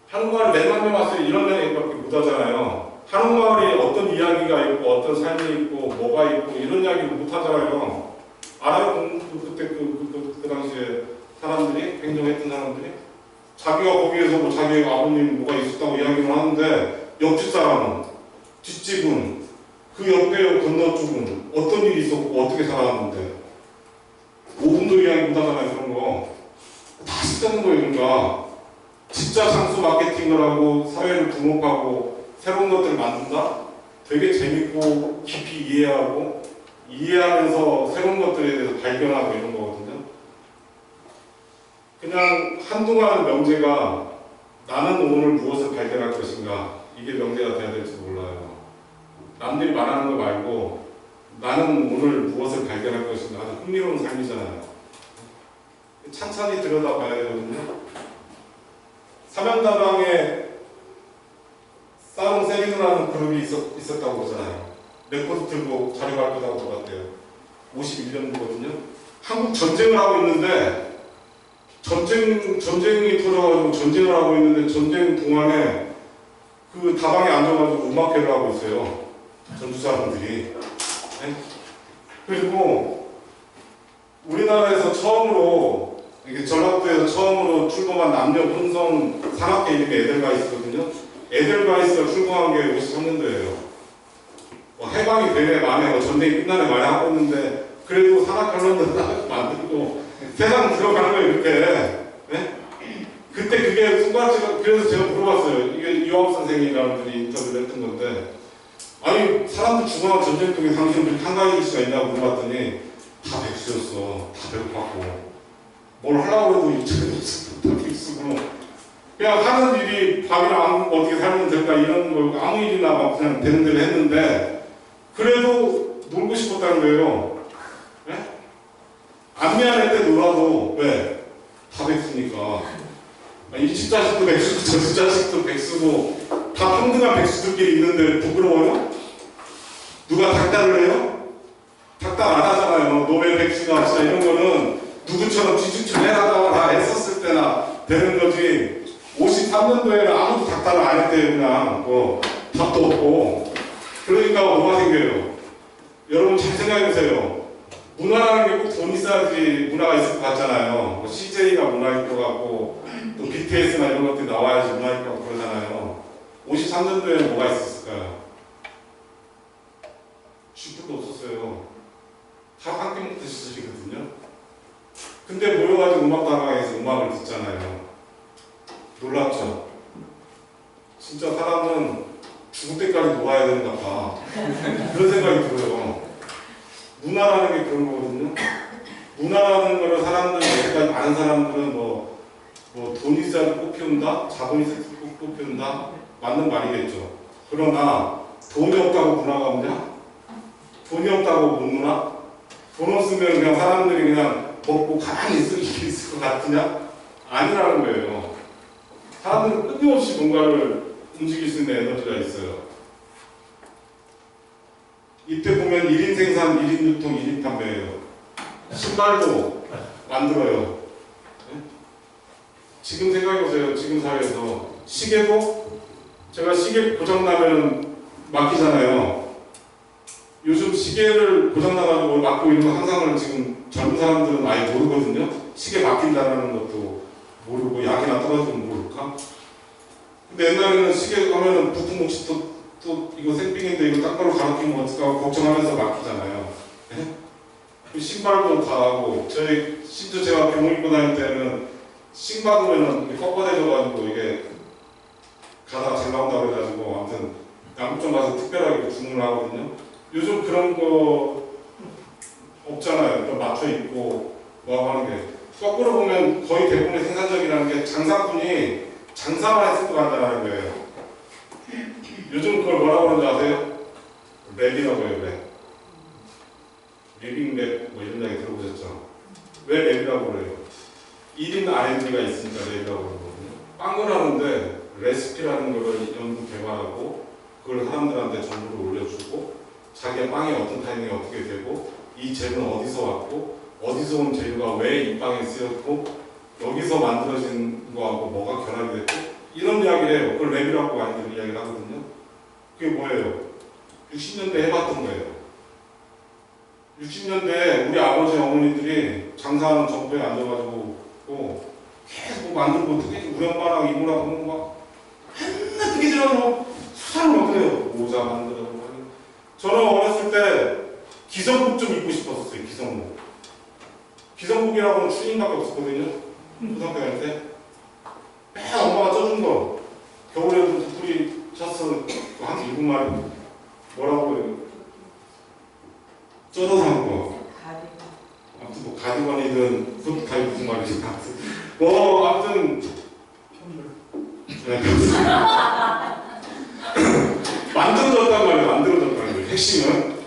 한옥마을 맨날 왔어요. 이런 얘기밖에 못 하잖아요. 한옥마을이 어떤 이야기가 있고 어떤 삶이 있고 뭐가 있고 이런 이야기를 못 하잖아요. 알아요? 그때 그 당시에 사람들이 행정했던 사람들이 자기가 거기에서 뭐 자기 아버님 뭐가 있었다고 이야기를 하는데 옆집 사람은 뒷집은 그 옆에 건너쪽은 어떤 일이 있었고 어떻게 살아왔는데 5분도 이야기 못 하잖아요. 그런 거 다 쉽다는 거예요. 그러니까 진짜 장소 마케팅을 하고 사회를 붕업하고 새로운 것들을 만든다? 되게 재밌고 깊이 이해하면서 새로운 것들에 대해서 발견하고 이런 거거든요. 그냥 한동안 명제가 나는 오늘 무엇을 발견할 것인가 이게 명제가 돼야 될지도 몰라요. 남들이 말하는 거 말고 나는 오늘 무엇을 발견할 것인가 아주 흥미로운 삶이잖아요. 찬찬히 들여다봐야 되거든요. 삼양다방에 사롱 세리누라는 그룹이 있었다고 그러잖아요. 레코드 틀고 자료 발표하고 돌았대요. 51년도거든요. 한국 전쟁을 하고 있는데 전쟁이 터져가지고 전쟁을 하고 있는데 전쟁 동안에 그 다방에 앉아가지고 음악회를 하고 있어요. 전주 사람들이. 네? 그리고 우리나라에서 처음으로 이게 전라도에서 처음으로 출범한 남녀 혼성 산악회 이름이 에델바이스거든요. 에델바이스가 출범한 게 53년도예요. 해방이 되네 만에 전쟁이 끝나네 만에 하고 있는데 그래도 산악회를 만들고 세상 들어가는 거예요 이렇게. 네? 그때 그게 순간적으로 그래서 제가 물어봤어요. 이게 이화업 선생님이라는 분이 인터뷰를 했던 건데 아니 사람들 죽어나간 전쟁통에 당신들이 한가해질 수가 있냐고 물어봤더니 다 백수였어. 다 배고팠고 뭘 하려고 해도 다 백수고 그냥 하는 일이 밥이랑 어떻게 살면 될까 이런 거 아무 일이나 막 그냥 되는 대로 했는데 그래도 놀고 싶었다는 거예요. 네? 안 미안할 때 놀아도 왜? 다 백수니까. 이 집 자식도 백수고 저 집 자식도 백수고 다 평등한 백수들끼리 있는데 부끄러워요? 누가 닥달을 해요? 닥달 안 하잖아요. 노벨 백수나 진짜 이런 거는 누구처럼 뒤죽지 해라다가 다 했었을 때나 되는 거지. 53년도에는 아무도 닥달을 안 했대요. 그냥 뭐 답도 없고. 그러니까 뭐가 생겨요? 여러분 잘 생각해보세요. 문화라는 게 꼭 돈 있어야지 문화가 있을 것 같잖아요. 뭐 CJ가 문화일 것 같고 또 BTS나 이런 것들이 나와야지 문화일 것 같고 그러잖아요. 53년도에는 뭐가 있었을까요? 쥐뿔도 없었어요. 다 함께 먹던 시절이거든요. 근데 모여가지고 음악다방에서 음악을 듣잖아요. 놀랍죠? 진짜 사람은 죽을 때까지 놀아야 되는가 봐. 그런 생각이 들어요. 문화라는 게 그런 거거든요. 문화라는 거를 사람들, 여태까지 많은 사람들은 뭐 뭐 돈이 있어야 꽃 피운다, 자본이 있어야 꽃 피운다, 맞는 말이겠죠. 그러나 돈이 없다고 문화가 없냐? 돈이 없다고 못 누나? 돈 없으면 그냥 사람들이 그냥 먹고 가만히 있을 것 같으냐? 아니라는 거예요. 사람들은 끊임없이 뭔가를 움직일 수 있는 에너지가 있어요. 이때 보면 1인 생산, 1인 유통, 1인 판매예요. 신발도 만들어요. 네? 지금 생각해보세요. 지금 사회에서 시계도 제가 시계 고장나면 맡기잖아요. 요즘 시계를 고장나가지고 맡고 있는 항상을 지금 젊은 사람들은 아예 모르거든요. 시계 맡긴다는 것도 모르고 약이나 떨어지면 모를까? 근데 옛날에는 시계 하면은 부품 혹시 또 이거 생빙인데 이거 땅바로 갈아끼면 어떡하고 걱정하면서 맡기잖아요. 네? 신발도 다 하고 저희 심지어 제가 병원 입고 다닐 때는 신발으면은 꺾어내져가지고 이게 가다가 잘 나온다고 그래가지고 아무튼 양국점 가서 특별하게 주문을 하거든요. 요즘 그런 거 없잖아요. 좀 맞춰 입고 뭐 하는 게 거꾸로 보면 거의 대부분의 생산적이라는 게 장사꾼이 장사만 했을 거 같다는 거예요. 요즘 그걸 뭐라고 그러는지 아세요? 랩이라고 해요. 랩. 랩 뭐 이런 이야기 들어보셨죠? 왜 랩이라고 그래요? 1인 R&D가 있으니까 랩이라고 그러거든요. 빵을 하는데 레시피라는 걸 연구 개발하고 그걸 사람들한테 정보를 올려주고 자기의 빵이 어떤 타이밍에 어떻게 되고 이 재료는 어디서 왔고 어디서 온 재료가 왜 이 빵에 쓰였고 여기서 만들어진 거하고 뭐가 결합이 됐고 이런 이야기를 해요. 그걸 랩이라고 많이들 이야기를 하거든요. 그게 뭐예요? 60년대 해봤던 거예요. 60년대에 우리 아버지 어머니들이 장사하는 정부에 앉아가지고 계속 뭐 만들고 뜨개질 우리 엄마랑 이모랑 막 맨날 뜨개질하고 수사를 막 그래요. 모자 만들고. 저는 어렸을 때 기성복 좀 입고 싶었어요. 기성복. 기성복이라고는 추리닝밖에 없었거든요. 고등학교 다닐 때. 맨 엄마가 쪄준 거. 겨울에도 불이 쳤어. 한 7마리. 뭐라고 해요? 쪄서 산 거. 아무튼 뭐 가디건이든 굿가이 무슨 말이지. 뭐 아무튼 네, 만들어졌단 말이에요. 만들어졌다는 거예요. 핵심은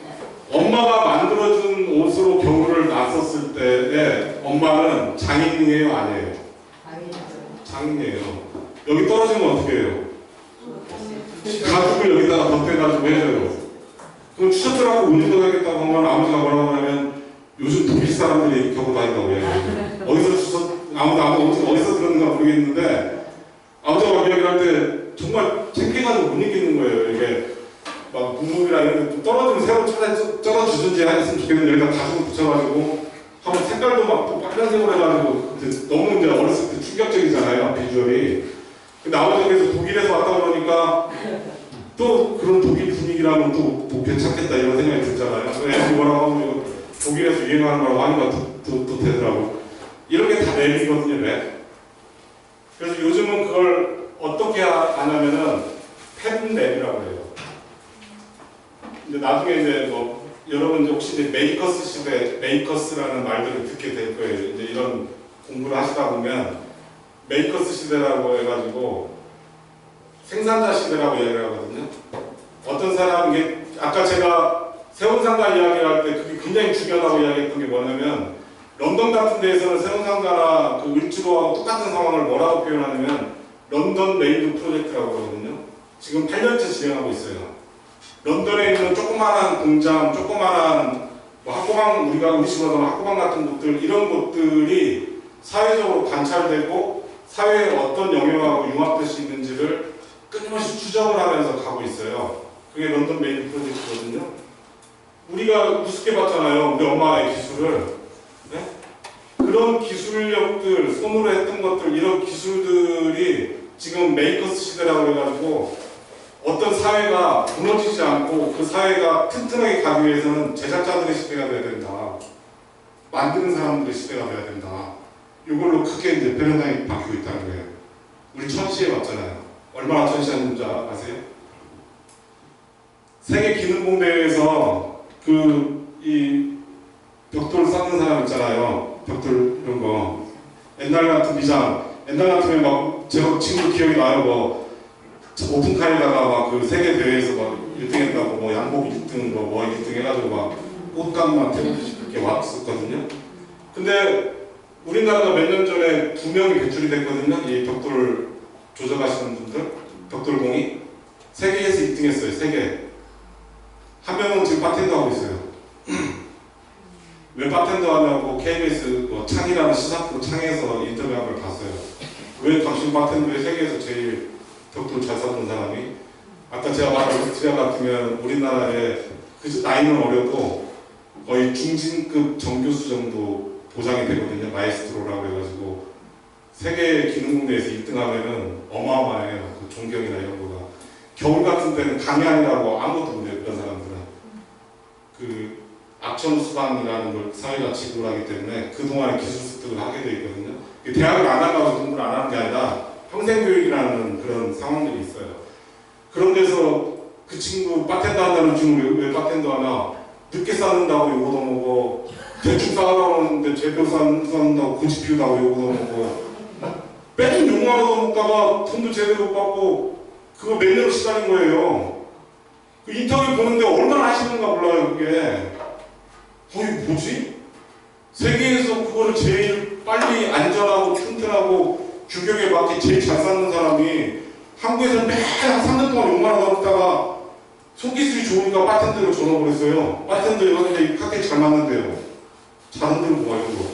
엄마가 만들어준 옷으로 겨울을 나섰을 때에 엄마는 장인이에요, 아니에요? 장인이에요. 여기 떨어지면 어떻게 해요? 가죽을 여기다가 덧대가지고 해줘요. 그럼 추셔츠라고 운동도 하겠다고 하면 아버지가 뭐라고 하면 요즘 독일 사람들이 겪고 다닌다고 해요. 아무도 어디서 들었는가 모르겠는데 아버지가 이야기를 할 때 정말 창피해가지고 못 이기는 거예요. 이게 막 국물이나 이런 게 떨어지면 새로 쩔어주든지 했으면 좋겠는데 여기다 가죽을 붙여가지고 한번 색깔도 막 또 빨간색으로 해가지고 너무 이제 어렸을 때 충격적이잖아요. 비주얼이. 근데 아버지가 그래서 독일에서 왔다 그러니까 또 그런 독일 분위기라면 또 괜찮겠다 이런 생각이 들잖아요. 애들이 뭐라고 하면 독일에서 유행하는 거라고 하니까 또 되더라고. 이런 게 다 랩이거든요, 랩. 그래서 요즘은 그걸 어떻게 하냐면은 팬랩이라고 해요. 이제 나중에 이제 뭐 여러분 혹시 이제 메이커스 시대, 메이커스라는 말들을 듣게 될 거예요. 이제 이런 공부를 하시다 보면 메이커스 시대라고 해가지고 생산자 시대라고 이야기를 하거든요. 어떤 사람이 아까 제가 세운상가 이야기를 할 때 그게 굉장히 중요하다고 이야기했던 게 뭐냐면 런던 같은 데에서는 세운상가나 그 을지로하고 똑같은 상황을 뭐라고 표현하냐면 런던 메이드 프로젝트라고 하거든요. 지금 8년째 진행하고 있어요. 런던에 있는 조그마한 공장, 조그마한 뭐 학고방, 우리 식으로 하면 학고방 같은 곳들 이런 곳들이 사회적으로 관찰되고 사회에 어떤 영향하고 융합될 수 있는지를 끊임없이 추적을 하면서 가고 있어요. 그게 런던 메이드 프로젝트거든요. 우리가 우습게 봤잖아요. 우리 엄마의 기술을. 네? 그런 기술력들, 손으로 했던 것들, 이런 기술들이 지금 메이커스 시대라고 해가지고 어떤 사회가 무너지지 않고 그 사회가 튼튼하게 가기 위해서는 제작자들의 시대가 돼야 된다. 만드는 사람들의 시대가 돼야 된다. 이걸로 크게 이제 패러다임이 바뀌고 있다는 거예요. 우리 천시에 봤잖아요. 얼마나 천시하는지 아세요? 세계 기능공대회에서 이 벽돌 쌓는 사람 있잖아요. 벽돌 이런 거. 옛날 같은 미장. 옛날 같으면 막 제가 지금도 기억이 나요. 뭐 오픈카에다가 막 그 세계 대회에서 막 1등했다고 뭐 양복 1등 뭐 1등 해가지고 막 꽃감만 태우듯이 그렇게 왔었거든요. 근데 우리나라가 몇 년 전에 2명이 배출이 됐거든요. 이 벽돌 조작하시는 분들, 벽돌공이 세계에서 1등했어요. 세계. 한 명은 지금 바텐더 하고 있어요. 왜 바텐더 하냐고 KBS 뭐 창이라는 시사프로 창에서 인터뷰한 걸 봤어요. 왜 당신 바텐더에 세계에서 제일 벽돌 잘 쐈던 사람이? 아까 제가 말한 오스트리아 같으면 우리나라에 그 나이는 어려도 거의 중진급 정교수 정도 보장이 되거든요. 마에스트로라고 해가지고 세계 기능공대에서 1등 하면은 어마어마해요. 그 존경이나 이런 거가. 겨울 같은 때는 감이 아니라고 아무것도 못해요. 그런 사람들은. 그 악천수반이라는 걸 사회가 지도를 하기 때문에 그동안에 기술 습득을 하게 되어 있거든요. 대학을 안 나가서 공부를 안 하는 게 아니라 평생교육이라는 그런 상황들이 있어요. 그런 데서 그 친구 바텐더 한다는 친구 왜 바텐더 하나? 늦게 쌓는다고 욕 얻어먹어. 대충 쌓아놓는데 제대로 쌓는다고 고집 피우다고 욕 얻어먹어. 빼준 욕만 얻어먹다가 돈도 제대로 못 받고 그거 몇 년을 시달린 거예요. 그 인터뷰 보는데 얼마나 하시는가 몰라요, 그게. 이게 뭐지? 세계에서 그거를 제일 빨리 안전하고 튼튼하고 규격에 맞게 제일 잘 쌓는 사람이 한국에서는 매일 한 3년 동안 욕만 얻어먹다가 손기술이 좋으니까 바텐더로 전화버렸어요. 바텐더 이거 칵테일 잘 맞는데요. 잘 흔들고 막 이런 거.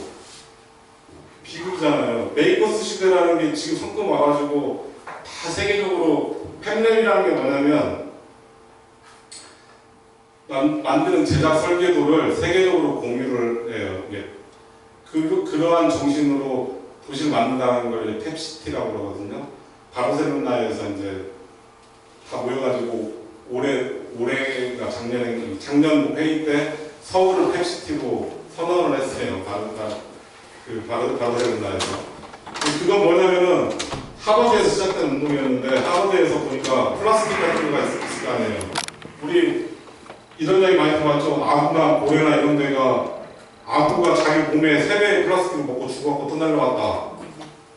비극이잖아요. 메이커스 시대라는 게 지금 성금 와가지고 다 세계적으로 팬랩이라는 게 뭐냐면 만드는 제작 설계도를 세계적으로 공유를 해요. 그러한 정신으로 도시를 만든다는 걸 탭시티라고 그러거든요. 바르셀로나에서 이제 다 모여가지고 올해가 작년 회의 때 서울을 탭시티로 선언을 했어요. 바르셀로나에서. 그건 뭐냐면은 하버드에서 시작된 운동이었는데 하버드에서 보니까 플라스틱 같은 거가 있을 거 아니에요. 우리 이런 얘기 많이 들어봤죠. 아구나 고래나 이런 데가 아구가 자기 몸에 3배의 플라스틱을 먹고 죽었고 떠날려왔다.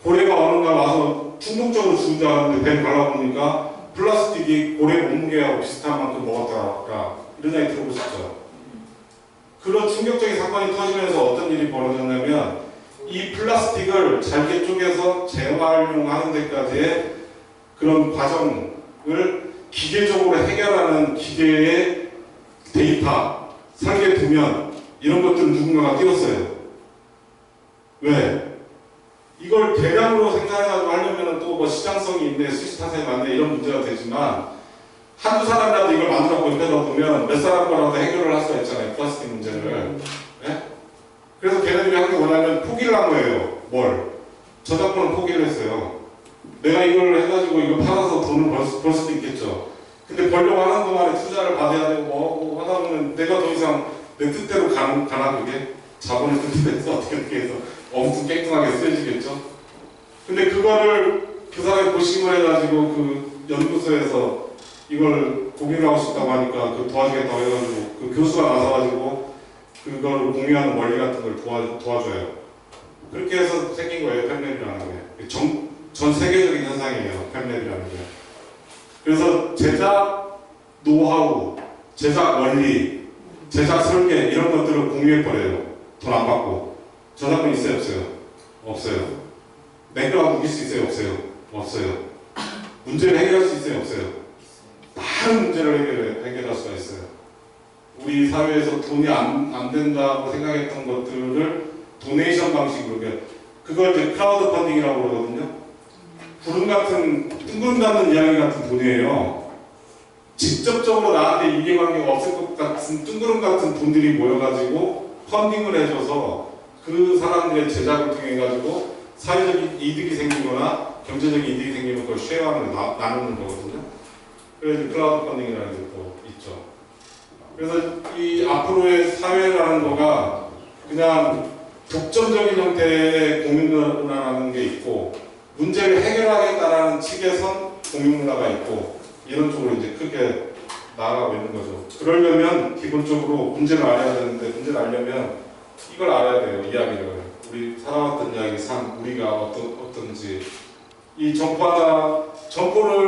고래가 어느 날 와서 충동적으로 죽은 줄 알았는데 뱀 발라보니까 플라스틱이 고래 몸무게하고 비슷한 만큼 먹었다. 이런 얘기 들어보셨죠? 그런 충격적인 사건이 터지면서 어떤 일이 벌어졌냐면 이 플라스틱을 잘게 쪼개서 재활용하는 데까지의 그런 과정을 기계적으로 해결하는 기계의 데이터, 설계 도면 이런 것들을 누군가가 띄웠어요. 왜? 이걸 대량으로 생산해가지고 하려면 또 뭐 시장성이 있네, 수시 타산이 많네 이런 문제가 되지만 한두 사람이라도 이걸 만들어갖고 옆에 놔두면 몇 사람 거라도 해결을 할 수가 있잖아요. 플라스틱 문제를. 네? 그래서 걔네들이 한 게 뭐냐면 포기를 한 거예요. 뭘? 저작권을 포기를 했어요. 내가 이걸 해가지고 이거 팔아서 돈을 벌 수도 있겠죠. 근데 벌려고 하는 동안에 투자를 받아야 되고 뭐 하다 보면 내가 더 이상 내 뜻대로 가나 그게? 자본의 뜻대로 해서 어떻게 해서 엄청 깽통하게 쓰여지겠죠. 근데 그거를 그 사람이 고심을 해가지고 그 연구소에서 이걸 공유를 하고 싶다고 하니까 그 도와주겠다고 해가지고 그 교수가 나서가지고 그걸 공유하는 원리 같은 걸 도와줘요. 그렇게 해서 생긴 거예요, 팬랩이라는 게. 전 세계적인 현상이에요, 팬랩이라는 게. 그래서 제작 노하우, 제작 원리, 제작 설계 이런 것들을 공유해버려요. 돈 안 받고. 저작권 있어요, 없어요? 없어요. 매끄러워 우길 수 있어요, 없어요? 없어요. 문제를 해결할 수 있어요, 없어요? 많은 문제를 해결할 수가 있어요. 우리 사회에서 돈이 안 된다고 생각했던 것들을 도네이션 방식으로, 그걸 이제 크라우드 펀딩이라고 그러거든요. 구름 같은, 뜬구름 잡는 이야기 같은 돈이에요. 직접적으로 나한테 이해관계가 없을 것 같은 뜬구름 같은 돈들이 모여가지고 펀딩을 해줘서 그 사람들의 제작을 통해가지고 사회적인 이득이 생기거나 경제적인 이득이 생기면 그걸 쉐어하는, 나누는 거거든요. 그래서 클라우드 펀딩이라는 게 또 있죠. 그래서 이 앞으로의 사회라는 거가 그냥 독점적인 형태의 공유문화라는 게 있고 문제를 해결하겠다라는 측에선 공유문화가 있고 이런 쪽으로 이제 크게 나아가고 있는 거죠. 그러려면 기본적으로 문제를 알아야 되는데 문제를 알려면 이걸 알아야 돼요. 이야기를. 우리 살아왔던 이야기, 삶, 우리가 어떤지 이 점포를